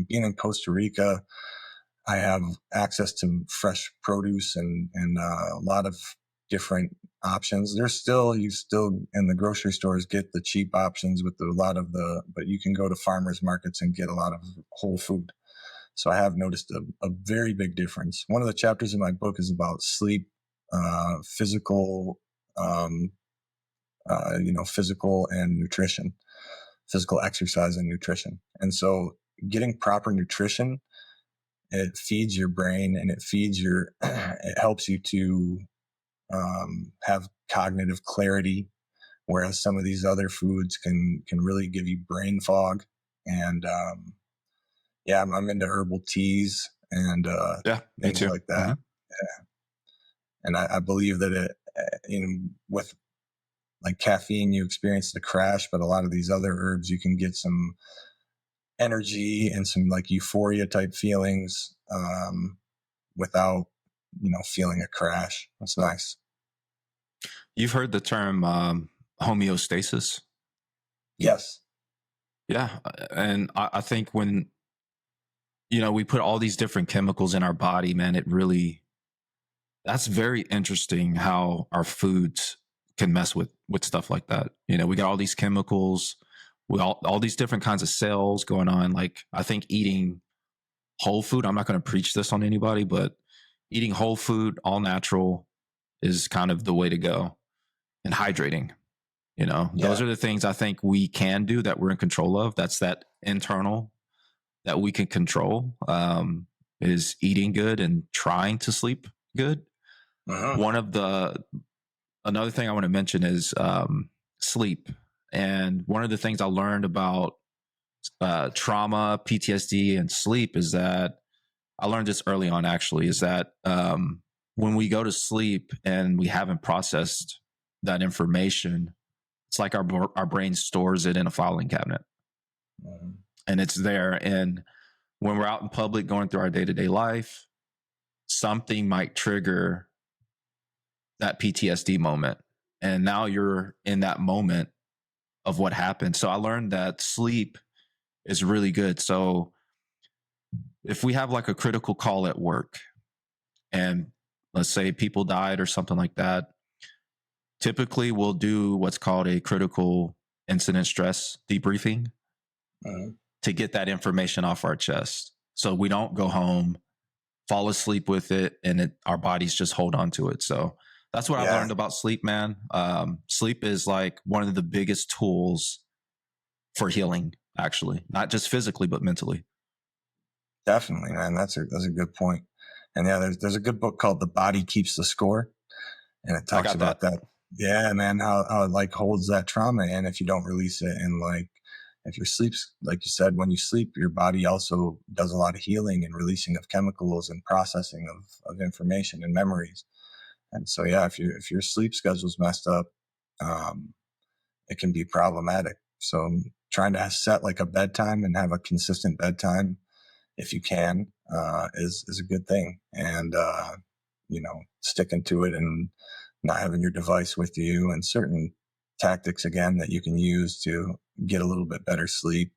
being in Costa Rica, I have access to fresh produce and a lot of different options. You still in the grocery stores get the cheap options with but you can go to farmers markets and get a lot of whole food. So I have noticed a very big difference. One of the chapters in my book is about sleep, physical and nutrition, physical exercise and nutrition. And so getting proper nutrition, it feeds your brain and it helps you to have cognitive clarity, whereas some of these other foods can really give you brain fog. And I'm into herbal teas and things like that. Mm-hmm. Yeah. And I believe that with like caffeine, you experience the crash, but a lot of these other herbs, you can get some energy and some like euphoria type feelings without, feeling a crash. That's nice. You've heard the term homeostasis? Yes. Yeah. And I think when, we put all these different chemicals in our body, man, that's very interesting how our foods can mess with stuff like that. We got all these chemicals, all these different kinds of cells going on. Like, I think eating whole food, I'm not going to preach this on anybody, but eating whole food, all natural, is kind of the way to go. And hydrating, those are the things I think we can do, that we're in control of. That's that internal that we can control, is eating good and trying to sleep good. Uh-huh. Another thing I want to mention is sleep. And one of the things I learned about trauma, PTSD, and sleep is that I learned this early on, actually, is that when we go to sleep and we haven't processed that information, it's like our brain stores it in a filing cabinet, and it's there. And when we're out in public going through our day-to-day life, something might trigger that PTSD moment. And now you're in that moment of what happened. So I learned that sleep is really good. So if we have like a critical call at work and let's say people died or something like that, typically we'll do what's called a critical incident stress debriefing to get that information off our chest. So we don't go home, fall asleep with it, and our bodies just hold on to it. So that's what I've learned about sleep, man. Sleep is like one of the biggest tools for healing, actually, not just physically, but mentally. Definitely, man. That's a good point. And yeah, there's a good book called The Body Keeps the Score. And it talks about that. Yeah, man, how it like holds that trauma in if you don't release it. And like, if your sleep's, like you said, when you sleep, your body also does a lot of healing and releasing of chemicals and processing of information and memories. And so, yeah, if your sleep schedule's messed up, it can be problematic. So trying to set like a bedtime and have a consistent bedtime, if you can, is a good thing. And, sticking to it and not having your device with you, and certain tactics, again, that you can use to get a little bit better sleep.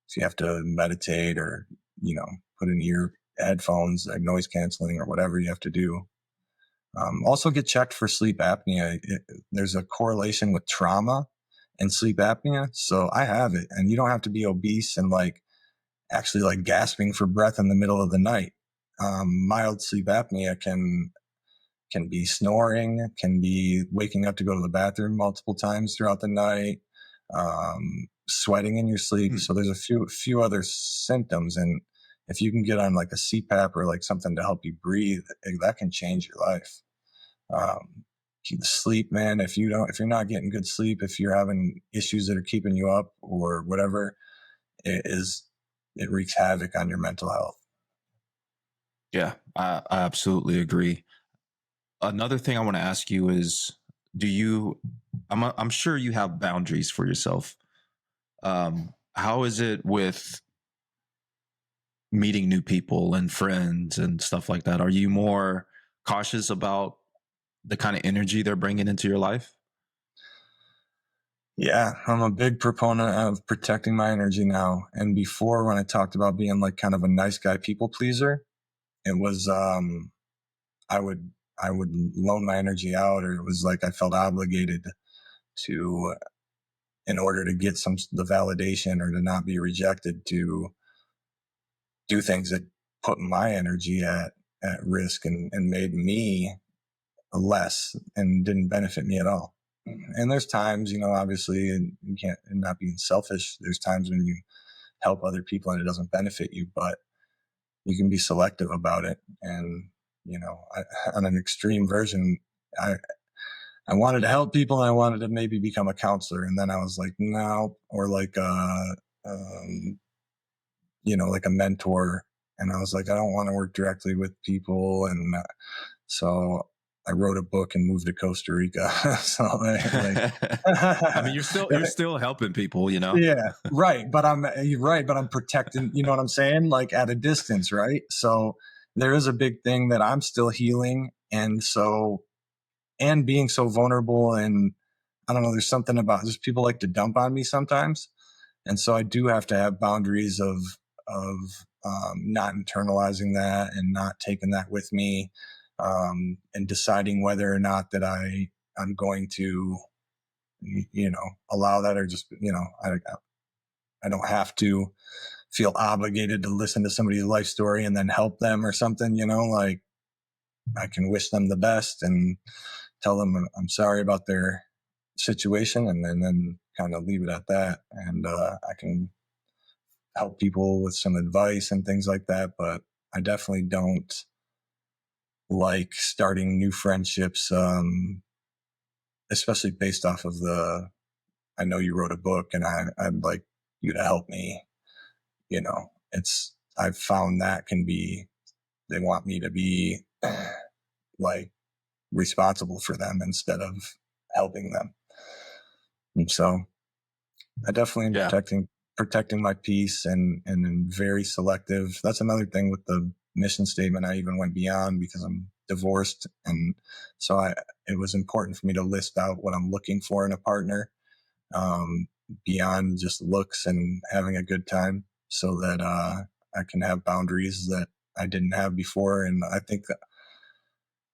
If you have to meditate or, put in ear headphones, like noise canceling or whatever you have to do. Also get checked for sleep apnea. There's a correlation with trauma and sleep apnea. So I have it, and you don't have to be obese and like actually like gasping for breath in the middle of the night. Mild sleep apnea can be snoring, can be waking up to go to the bathroom multiple times throughout the night, sweating in your sleep. So there's a few other symptoms, and if you can get on like a CPAP or like something to help you breathe, that can change your life. Sleep, man. If you're not getting good sleep, if you're having issues that are keeping you up or whatever, it wreaks havoc on your mental health. Yeah, I absolutely agree. Another thing I want to ask you is, I'm sure you have boundaries for yourself. How is it with meeting new people and friends and stuff like that? Are you more cautious about the kind of energy they're bringing into your life? Yeah, I'm a big proponent of protecting my energy now. And before, when I talked about being like kind of a nice guy people pleaser, it was I would loan my energy out, or it was like I felt obligated to, in order to get the validation or to not be rejected, to do things that put my energy at risk and made me less and didn't benefit me at all. And there's times, obviously, and you can't, and not being selfish, there's times when you help other people and it doesn't benefit you, but you can be selective about it. And, on an extreme version, I wanted to help people, and I wanted to maybe become a counselor. And then I was like, no, or like, like a mentor. And I was like, I don't want to work directly with people. And so I wrote a book and moved to Costa Rica. So I mean, you're still helping people, Yeah, right. You're right. But I'm protecting, you know what I'm saying? Like at a distance. Right. So there is a big thing that I'm still healing. And being so vulnerable, and I don't know, there's something about just people like to dump on me sometimes. And so I do have to have boundaries of not internalizing that and not taking that with me, and deciding whether or not that I'm going to, allow that, or just, I don't have to feel obligated to listen to somebody's life story and then help them or something, like I can wish them the best and tell them I'm sorry about their situation, and then kind of leave it at that. And I can help people with some advice and things like that, but I definitely don't like starting new friendships, especially based off of I know you wrote a book and I'd like you to help me. I've found that they want me to be like responsible for them instead of helping them. And so I definitely am Yeah. protecting my peace and very selective. That's another thing with the mission statement. I even went beyond because I'm divorced. And so it was important for me to list out what I'm looking for in a partner, beyond just looks and having a good time, so that I can have boundaries that I didn't have before. And I think that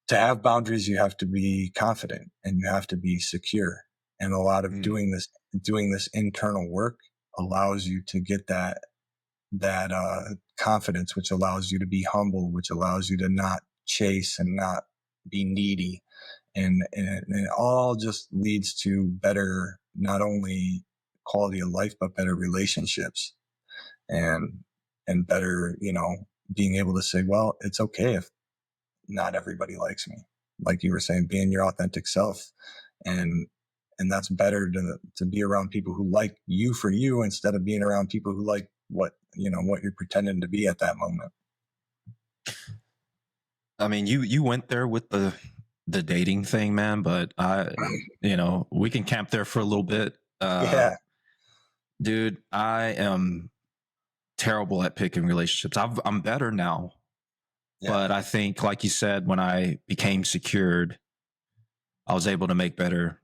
to have boundaries, you have to be confident and you have to be secure. And a lot of doing this internal work allows you to get that confidence, which allows you to be humble, which allows you to not chase and not be needy. And it all just leads to better, not only quality of life, but better relationships, and better, being able to say, well, it's okay if not everybody likes me. Like you were saying, being your authentic self. And that's better to be around people who like you for you, instead of being around people who like what you're pretending to be at that moment. I mean, you went there with the dating thing, man, but we can camp there for a little bit. Yeah. Dude, I am terrible at picking relationships. I'm better now, Yeah. but I think, like you said, when I became secured, I was able to make better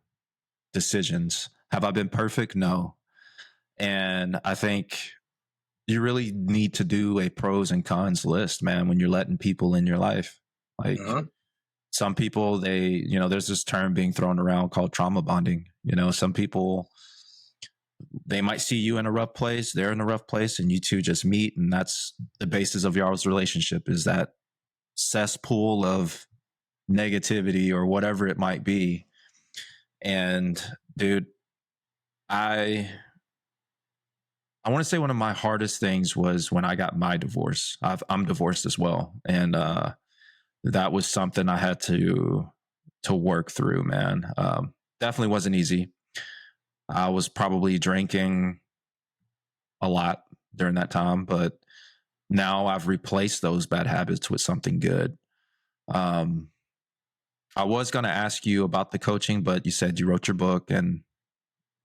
decisions. Have I been perfect? No. And I think you really need to do a pros and cons list, man, when you're letting people in your life. Like, some people, there's this term being thrown around called trauma bonding. Some people, they might see you in a rough place, they're in a rough place, and you two just meet. And that's the basis of y'all's relationship, is that cesspool of negativity or whatever it might be. And dude, I want to say one of my hardest things was when I got my divorce. I'm divorced as well. And that was something I had to work through, man. Definitely wasn't easy. I was probably drinking a lot during that time, but now I've replaced those bad habits with something good. I was going to ask you about the coaching, but you said you wrote your book and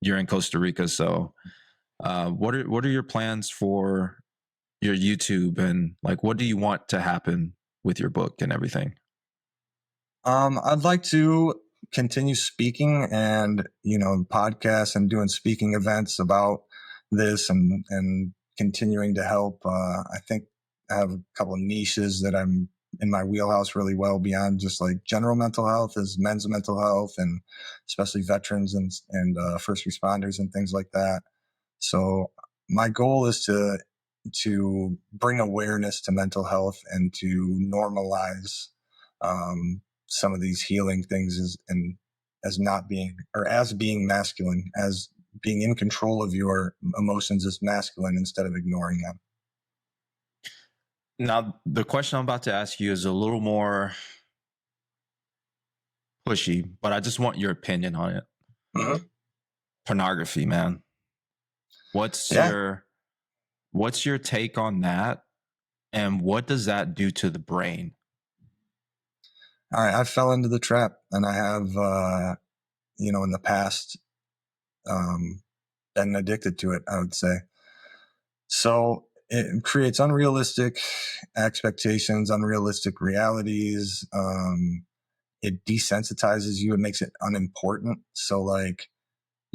you're in Costa Rica. So what are your plans for your YouTube, and like, what do you want to happen with your book and everything? I'd like to continue speaking and, podcasts and doing speaking events about this, and continuing to help. I think I have a couple of niches that I'm in my wheelhouse really well, beyond just like general mental health, is men's mental health, and especially veterans and first responders and things like that. So my goal is to bring awareness to mental health and to normalize some of these healing things as not being, or as being masculine, as being in control of your emotions as masculine instead of ignoring them. Now, the question I'm about to ask you is a little more pushy, but I just want your opinion on it. Mm-hmm. Pornography, man. What's your take on that? And what does that do to the brain? All right. I fell into the trap, and I have, in the past, been addicted to it, I would say. So it creates unrealistic expectations, unrealistic realities. It desensitizes you. It makes it unimportant. So like,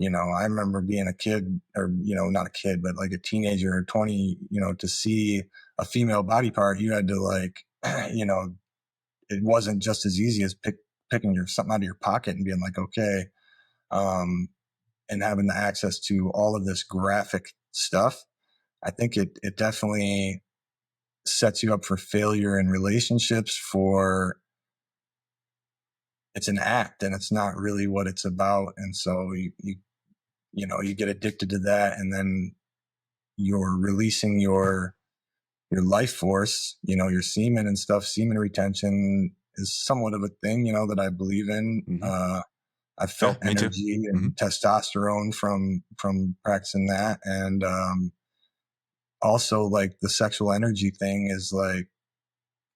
I remember being a kid, or, not a kid, but like a teenager or 20, to see a female body part, you had to like, it wasn't just as easy as picking something out of your pocket and being like, okay. And having the access to all of this graphic stuff, I think it definitely sets you up for failure in relationships. It's an act, and it's not really what it's about. And so you get addicted to that, and then you're releasing your life force, your semen and stuff. Semen retention is somewhat of a thing, that I believe in. Mm-hmm. I felt energy and testosterone from practicing that. And also like the sexual energy thing is like,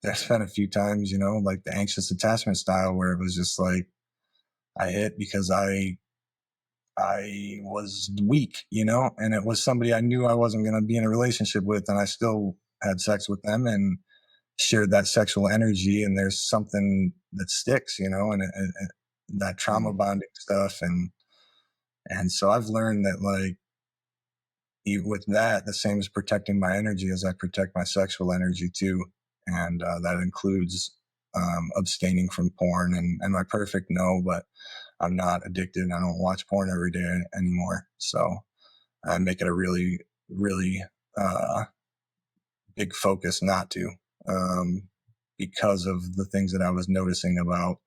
there's been a few times, you know, like the anxious attachment style where it was just like I hit because I was weak, you know, and it was somebody I knew I wasn't going to be in a relationship with, and I still had sex with them and shared that sexual energy. And there's something that sticks, you know, and that trauma Mm. bonding stuff, and so I've learned that like with that, the same as protecting my energy as I protect my sexual energy too, and that includes abstaining from porn. And am I perfect? No, but I'm not addicted. I don't watch porn every day anymore. So I make it a really, really uh, big focus not to, um, because of the things that I was noticing about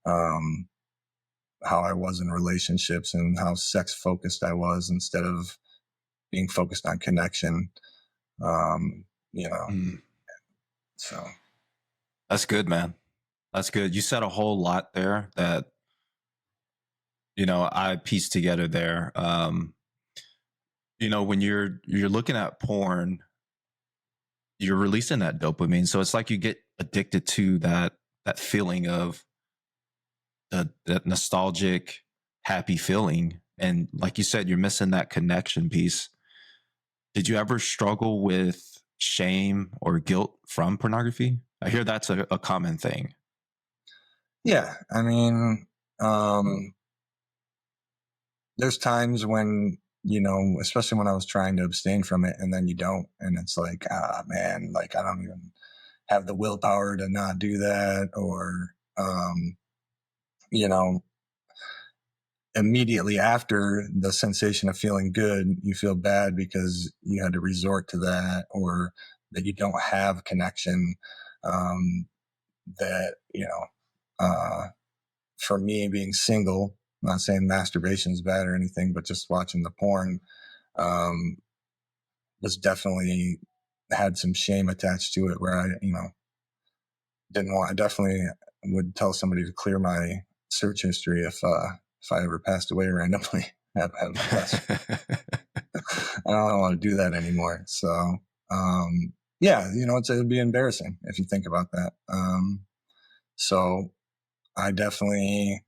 um, how I was in relationships and how sex focused I was instead of being focused on connection. Um, you know, Mm. so That's good, man. That's good. You said a whole lot there that, I pieced together there. When you're looking at porn, you're releasing that dopamine. So it's like you get addicted to that feeling of that nostalgic, happy feeling. And like you said, you're missing that connection piece. Did you ever struggle with shame or guilt from pornography? I hear that's a common thing. yeah, I mean, um, there's times when, you know, especially when I was trying to abstain from it and then you don't, and it's like, ah, man, like I don't even have the willpower to not do that, or you know, immediately after the sensation of feeling good, you feel bad because you had to resort to that, or that you don't have connection. Um, that, you know, for me being single, I'm not saying masturbation is bad or anything, but just watching the porn um, was definitely had some shame attached to it, where I, you know, didn't want. I definitely would tell somebody to clear my search history if I ever passed away randomly. Have less. I don't want to do that anymore. So yeah, you know, it'd be embarrassing if you think about that. So I definitely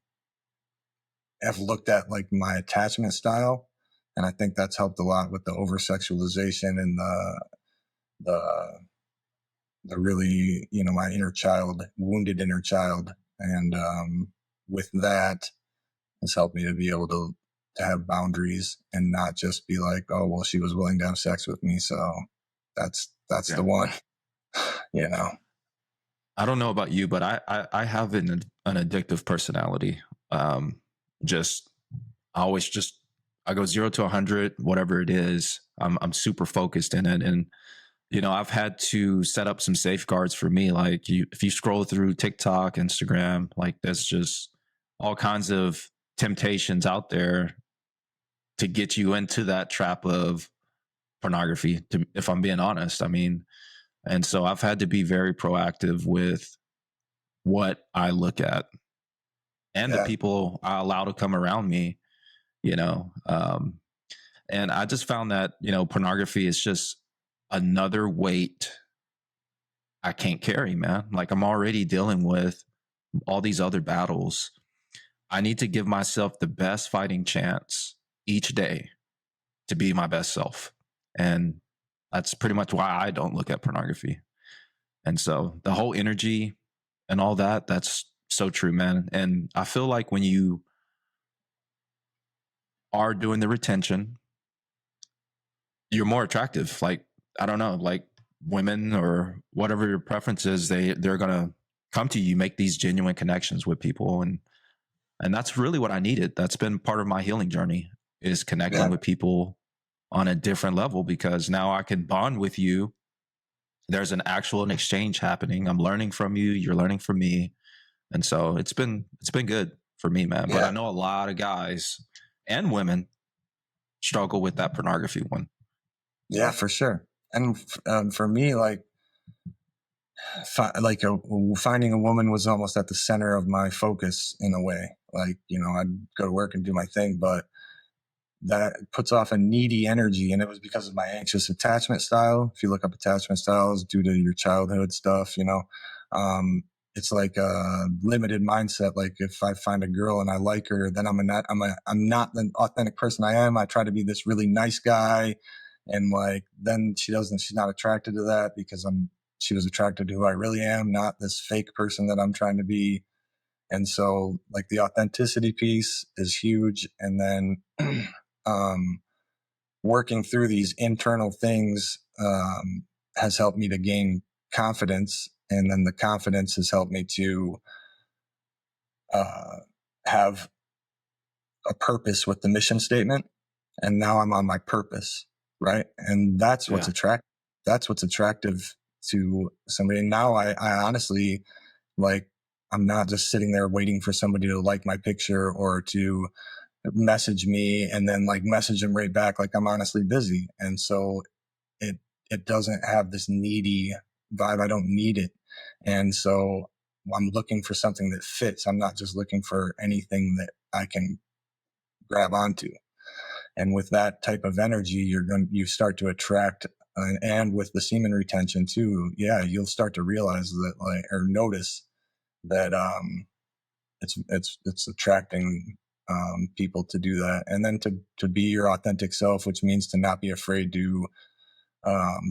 have looked at like my attachment style, and I think that's helped a lot with the over sexualization and the the really, you know, my inner child, wounded inner child, and with that has helped me to be able to have boundaries and not just be like, oh well, she was willing to have sex with me, so that's the Yeah. one. You know. I don't know about you, but I have an addictive personality. Um, just I always just I go 0 to 100, whatever it is. I'm super focused in it, and I've had to set up some safeguards for me. Like if you scroll through TikTok, Instagram, like there's just all kinds of temptations out there to get you into that trap of pornography. If I'm being honest, I mean, and so I've had to be very proactive with what I look at and the Yeah. people I allow to come around me. You know, and I just found that pornography is just another weight I can't carry, man. Like I'm already dealing with all these other battles. I need to give myself the best fighting chance each day to be my best self. And that's pretty much why I don't look at pornography. And so the whole energy and all that, that's so true, man. And I feel like when you are doing the retention, you're more attractive. Like, I don't know, like women or whatever your preference is, they're gonna come to you, make these genuine connections with people. And that's really what I needed. That's been part of my healing journey, is connecting Yeah. with people on a different level, because now I can bond with you. There's an exchange happening. I'm learning from you, you're learning from me. And so it's been good for me, man. But I Yeah. know a lot of guys and women struggle with that pornography one. Yeah, So for sure. And for me, like finding a woman was almost at the center of my focus in a way. Like, you know, I'd go to work and do my thing, but that puts off a needy energy. And it was because of my anxious attachment style. If you look up attachment styles due to your childhood stuff, it's like a limited mindset. Like if I find a girl and I like her, then I'm not the authentic person I am. I try to be this really nice guy. And like, then she's not attracted to that because she was attracted to who I really am, not this fake person that I'm trying to be. And so like the authenticity piece is huge. And then, working through these internal things, has helped me to gain confidence. And then the confidence has helped me to, have a purpose with the mission statement. And now I'm on my purpose. Right. And that's what's attractive to somebody. And now I honestly, like, I'm not just sitting there waiting for somebody to like my picture or to message me and then like message them right back. Like I'm honestly busy. And so it doesn't have this needy vibe. I don't need it. And so I'm looking for something that fits. I'm not just looking for anything that I can grab onto. And with that type of energy, you start to attract, and with the semen retention too. Yeah. You'll start to realize that or notice that, it's attracting, people to do that. And then to be your authentic self, which means to not be afraid to,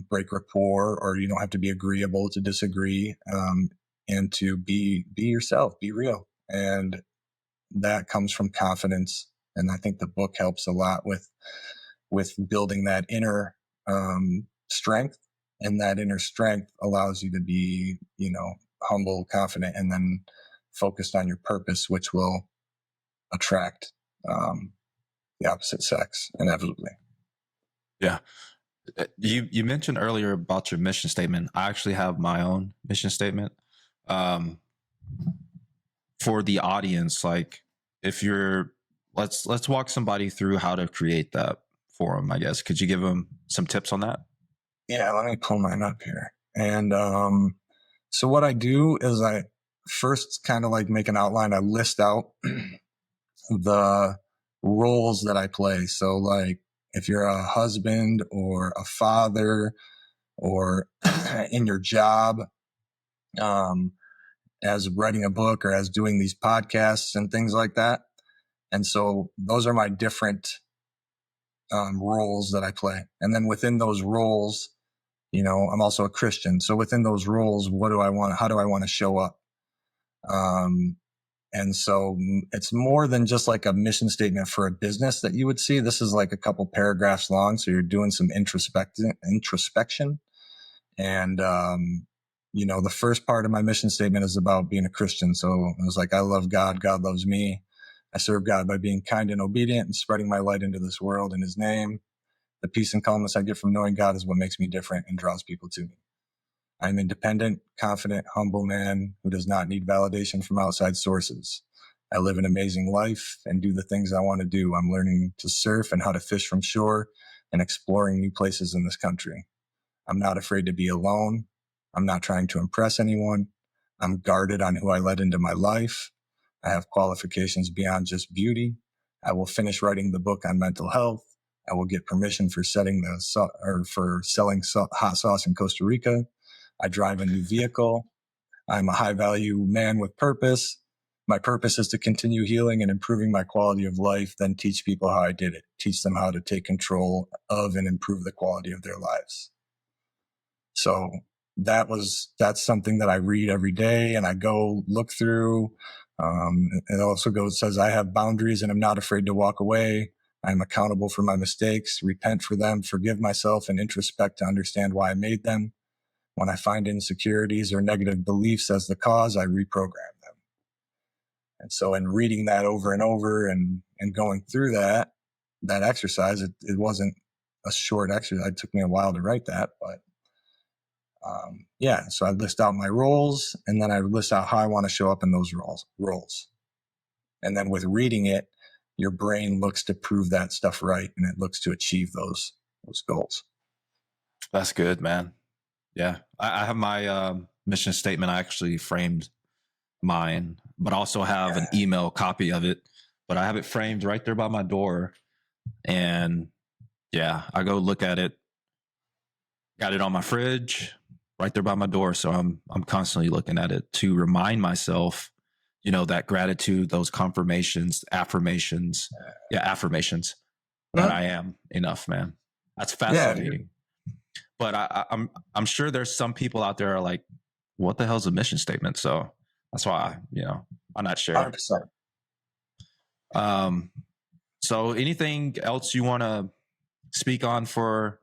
break rapport, or you don't have to be agreeable to disagree, and to be yourself, be real. And that comes from confidence. And I think the book helps a lot with building that inner, strength. And that inner strength allows you to be, humble, confident, and then focused on your purpose, which will attract, the opposite sex inevitably. Yeah. You mentioned earlier about your mission statement. I actually have my own mission statement. For the audience, like if you're, let's walk somebody through how to create that for them, I guess. Could you give them some tips on that? Yeah, let me pull mine up here. And so what I do is I first kind of like make an outline. I list out the roles that I play. So like if you're a husband or a father or in your job, as writing a book or as doing these podcasts and things like that. And so those are my different, roles that I play. And then within those roles, I'm also a Christian. So within those roles, how do I want to show up? And so it's more than just like a mission statement for a business that you would see. This is like a couple paragraphs long. So you're doing some introspection. And, the first part of my mission statement is about being a Christian. So it was like, I love God. God loves me. I serve God by being kind and obedient and spreading my light into this world in his name. The peace and calmness I get from knowing God is what makes me different and draws people to me. I'm independent, confident, humble man who does not need validation from outside sources. I live an amazing life and do the things I want to do. I'm learning to surf and how to fish from shore and exploring new places in this country. I'm not afraid to be alone. I'm not trying to impress anyone. I'm guarded on who I let into my life. I have qualifications beyond just beauty. I will finish writing the book on mental health. I will get permission for selling hot sauce in Costa Rica. I drive a new vehicle. I'm a high value man with purpose. My purpose is to continue healing and improving my quality of life, then teach people how I did it, teach them how to take control of and improve the quality of their lives. So that's something that I read every day and I go look through. It also says I have boundaries and I'm not afraid to walk away. I'm accountable for my mistakes, repent for them, forgive myself, and introspect to understand why I made them. When I find insecurities or negative beliefs as the cause, I reprogram them. And so in reading that over and over and going through that exercise, it wasn't a short exercise. It took me a while to write that, but so I list out my roles and then I list out how I want to show up in those roles. And then with reading it, your brain looks to prove that stuff right and it looks to achieve those goals. That's good, man. Yeah. I have my mission statement. I actually framed mine, but also have an email copy of it. But I have it framed right there by my door. And yeah, I go look at it. Got it on my fridge right there by my door. So I'm constantly looking at it to remind myself, that gratitude, those confirmations, affirmations. Yeah, affirmations that I am enough, man. That's Yeah, dude. fascinating. But I'm sure there's some people out there are like, what the hell's a mission statement? So that's why I'm not sure. 100%. So anything else you want to speak on for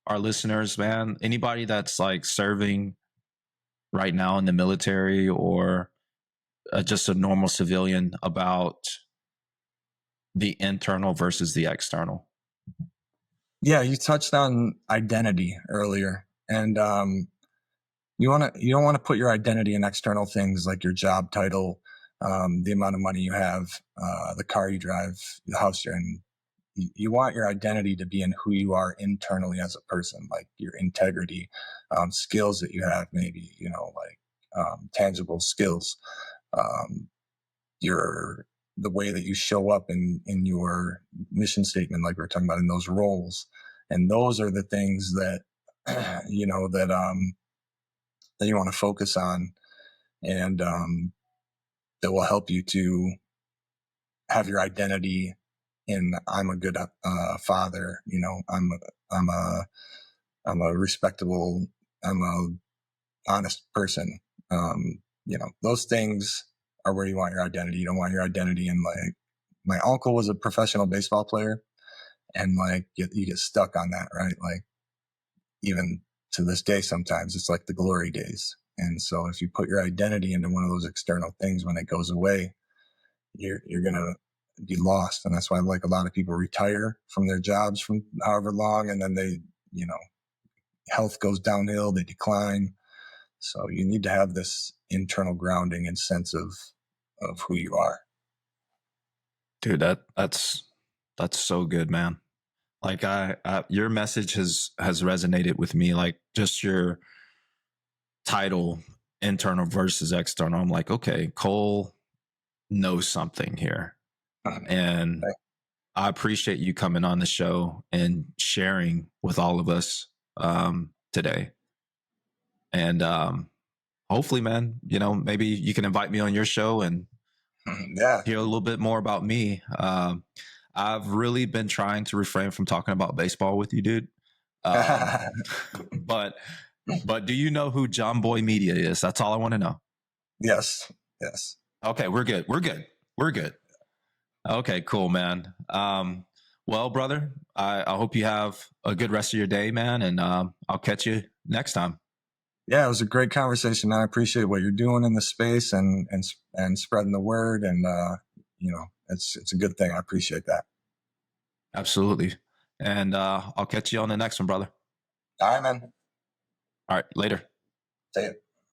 our listeners, man? Anybody that's like serving right now in the military or just a normal civilian about the internal versus the external? Yeah, you touched on identity earlier, and you don't want to put your identity in external things like your job title, the amount of money you have, the car you drive, the house you're in. You want your identity to be in who you are internally as a person, like your integrity, skills that you have, maybe tangible skills, your the way that you show up in your mission statement, like we are talking about in those roles, and those are the things that that you want to focus on, and that will help you to have your identity in I'm a good father. I'm a respectable, I'm a honest person. Those things are where you want your identity. You don't want your identity in like my uncle was a professional baseball player, and like you get stuck on that, right? Like even to this day, sometimes it's like the glory days. And so if you put your identity into one of those external things, when it goes away, you're gonna be lost. And that's why like a lot of people retire from their jobs from however long, and then they, health goes downhill, they decline. So you need to have this internal grounding and sense of who you are. Dude, that's so good, man. Like your message has resonated with me. Like just your title, internal versus external. I'm like, okay, Cole knows something here, and I appreciate you coming on the show and sharing with all of us today. And hopefully, man, maybe you can invite me on your show and hear a little bit more about me. I've really been trying to refrain from talking about baseball with you, dude. But do you know who John Boy Media is? That's all I want to know. Yes. Okay, we're good. Okay, cool, man. Well, brother, I hope you have a good rest of your day, man, and I'll catch you next time. Yeah, it was a great conversation, man. I appreciate what you're doing in the space and spreading the word, and it's a good thing. I appreciate that. Absolutely. And I'll catch you on the next one, brother. All right, man. All right, later. See you.